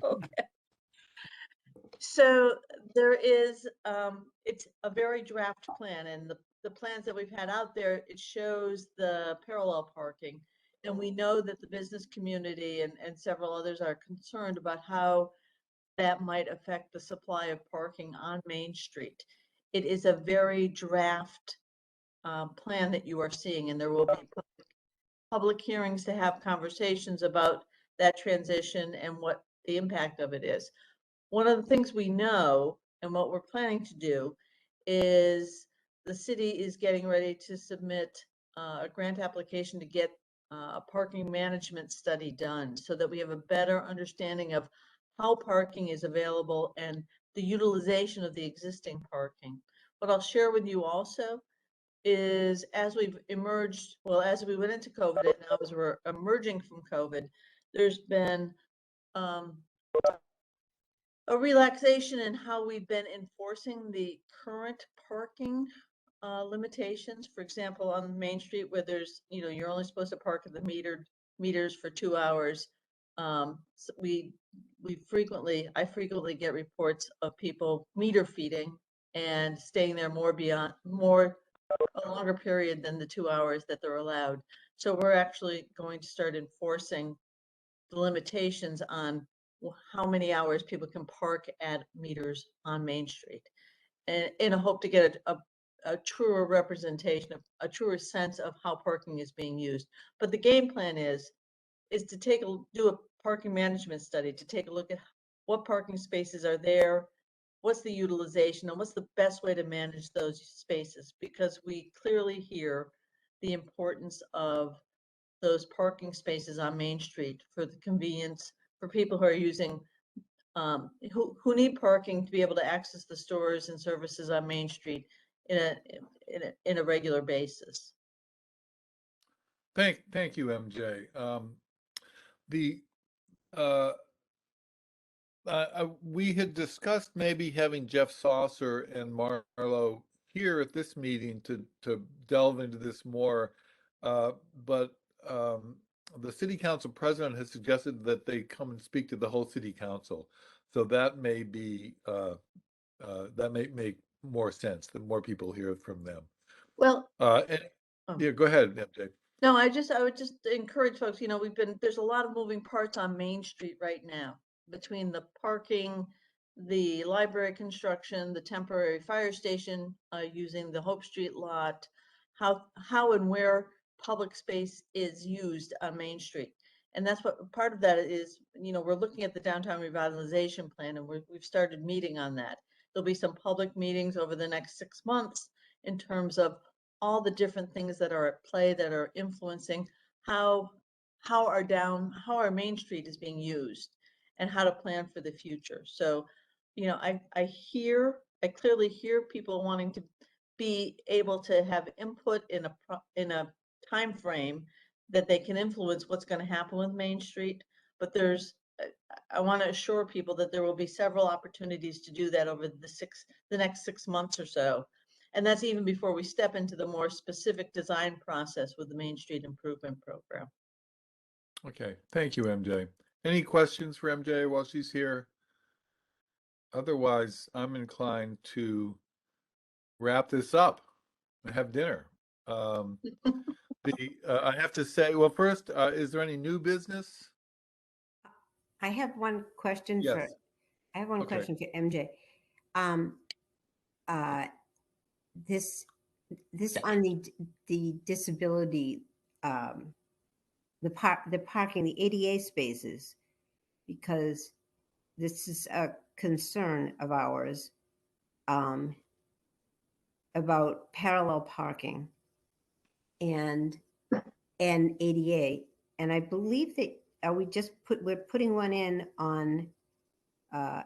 Okay. So there is, it's a very draft plan, and the plans that we've had out there, it shows the parallel parking. And we know that the business community and several others are concerned about how that might affect the supply of parking on Main Street. It is a very draft plan that you are seeing, and there will be public hearings to have conversations about that transition and what the impact of it is. One of the things we know and what we're planning to do is the city is getting ready to submit a grant application to get a parking management study done so that we have a better understanding of how parking is available and the utilization of the existing parking. What I'll share with you also is as we've emerged, well, as we went into COVID and now as we're emerging from COVID, there's been a relaxation in how we've been enforcing the current parking limitations. For example, on Main Street where there's, you're only supposed to park at the meters for 2 hours. So I frequently get reports of people meter feeding and staying there a longer period than the 2 hours that they're allowed. So we're actually going to start enforcing the limitations on how many hours people can park at meters on Main Street, and in a hope to get a truer representation, a truer sense of how parking is being used. But the game plan is to do a parking management study to take a look at what parking spaces are there, what's the utilization, and what's the best way to manage those spaces, because we clearly hear the importance of those parking spaces on Main Street for the convenience for people who are using, who need parking to be able to access the stores and services on Main Street in a regular basis. Thank you, MJ. The we had discussed maybe having Jeff Saucer and Marlo here at this meeting to delve into this more, but the city council president has suggested that they come and speak to the whole city council. So that may be that may make more sense, that more people hear from them. Well, And, yeah, go ahead, MJ. no, I would just encourage folks, there's a lot of moving parts on Main Street right now between the parking, the library construction, the temporary fire station, using the Hope Street lot, how and where public space is used on Main Street. And that's what part of that is, we're looking at the downtown revitalization plan, and we've started meeting on that. There'll be some public meetings over the next 6 months in terms of all the different things that are at play that are influencing how our Main Street is being used and how to plan for the future. So, I clearly hear people wanting to be able to have input in a time frame that they can influence what's going to happen with Main Street. But I want to assure people that there will be several opportunities to do that over the next 6 months or so. And that's even before we step into the more specific design process with the Main Street Improvement Program. Okay, thank you, MJ. Any questions for MJ while she's here? Otherwise, I'm inclined to wrap this up and have dinner. I have to say, well, first, is there any new business? I have one question Yes. I have one Okay. question for MJ. This on the disability, the parking, the ADA spaces, because this is a concern of ours, about parallel parking. and ADA. And I believe that we're putting one in on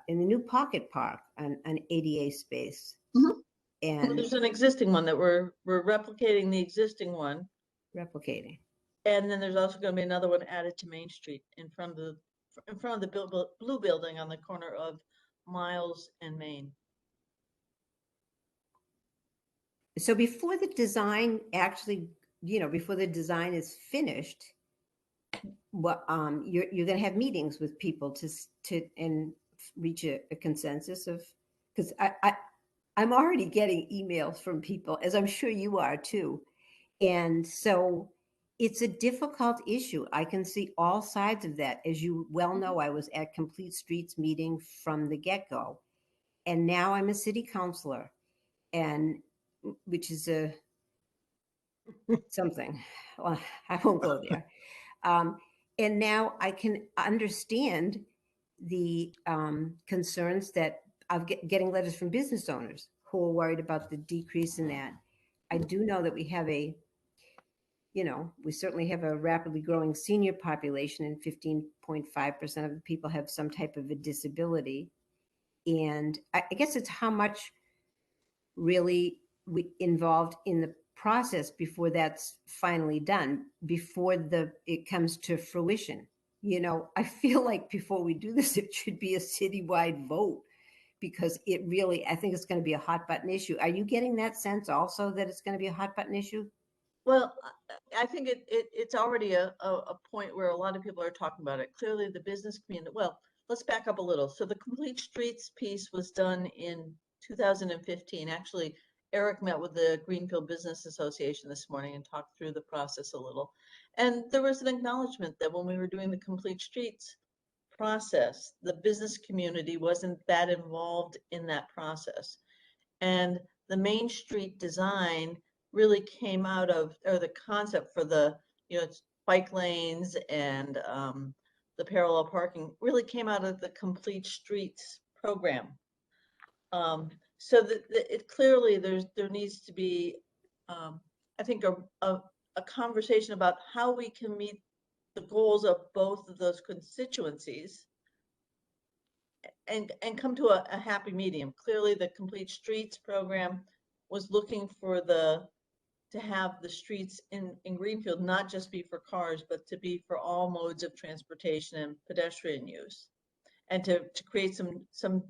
in the new Pocket Park, an ADA space. Well, And there's an existing one that we're replicating the existing one. replicating. And then there's also going to be another one added to Main Street in front of the blue building on the corner of Miles and Main. So before the design actually, before the design is finished, what you're going to have meetings with people and reach a consensus of, because I'm already getting emails from people, as I'm sure you are too, and so it's a difficult issue. I can see all sides of that. As you well know, I was at Complete Streets meeting from the get-go, and now I'm a city councilor, and which is a something. Well, I won't go there. And now I can understand the concerns that of getting letters from business owners who are worried about the decrease in that. I do know that we have we certainly have a rapidly growing senior population, and 15.5% of the people have some type of a disability. And I guess it's how much really involved in the process before that's finally done, before it comes to fruition. I feel like before we do this, it should be a citywide vote, because I think it's going to be a hot button issue. Are you getting that sense also, that it's going to be a hot button issue? Well, I think it's already a point where a lot of people are talking about it. Clearly, the business community, well, let's back up a little. So the Complete Streets piece was done in 2015. Actually, Eric met with the Greenfield Business Association this morning and talked through the process a little. And there was an acknowledgement that when we were doing the Complete Streets process, the business community wasn't that involved in that process. And the Main Street design really came out of, or the concept for the, bike lanes and the parallel parking really came out of the Complete Streets program. So that it clearly there needs to be, I think, a conversation about how we can meet the goals of both of those constituencies and come to a happy medium. Clearly, the Complete Streets program was looking for to have the streets in Greenfield not just be for cars, but to be for all modes of transportation and pedestrian use, and to create some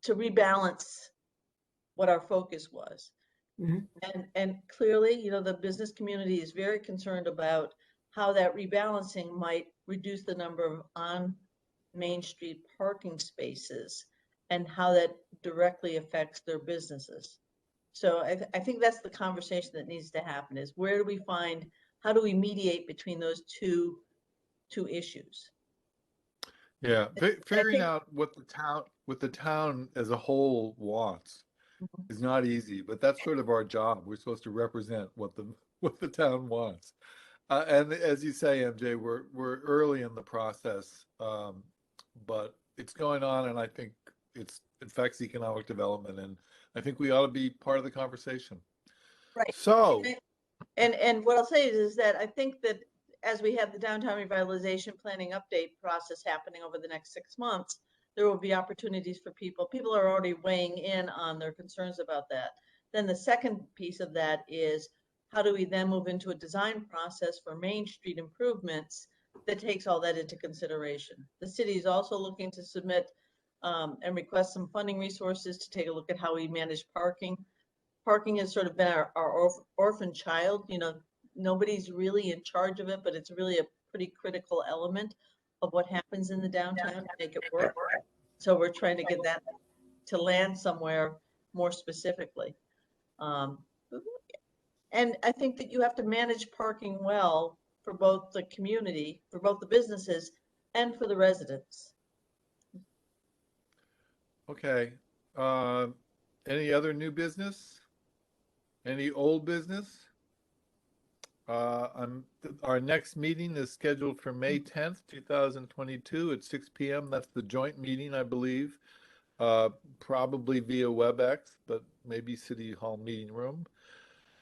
to rebalance what our focus was. Mm-hmm. And clearly, the business community is very concerned about how that rebalancing might reduce the number of on Main Street parking spaces and how that directly affects their businesses. So I think that's the conversation that needs to happen, is how do we mediate between those two issues? Yeah, figuring out what the town as a whole wants is not easy, but that's sort of our job. We're supposed to represent what the town wants. And as you say, MJ, we're early in the process, but it's going on, and I think it affects economic development, and I think we ought to be part of the conversation. Right. So, and what I'll say is that I think that as we have the downtown revitalization planning update process happening over the next 6 months, there will be opportunities for people. People are already weighing in on their concerns about that. Then the second piece of that is, how do we then move into a design process for Main Street improvements that takes all that into consideration? The city is also looking to submit and request some funding resources to take a look at how we manage parking. Parking has sort of been our orphan child. Nobody's really in charge of it, but it's really a pretty critical element of what happens in the downtown to make it work. So we're trying to get that to land somewhere more specifically. And I think that you have to manage parking well for both the community, for both the businesses, and for the residents. okay. Any other new business? Any old business? Our next meeting is scheduled for May 10th, 2022 at 6 p.m. That's the joint meeting, I believe, probably via WebEx, but maybe City Hall meeting room.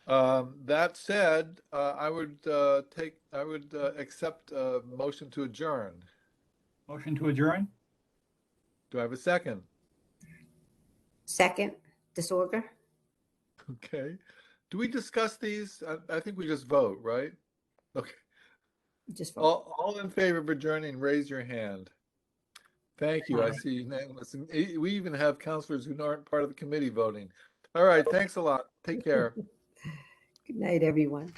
That said, I would accept a motion to adjourn. Motion to adjourn? Do I have a second? Second, disorder? Okay. Do we discuss these? I think we just vote, right? Okay. Just vote. All in favor of adjourning, raise your hand. Thank you. I see unanimous. And we even have counselors who aren't part of the committee voting. All right. Thanks a lot. Take care. Good night, everyone.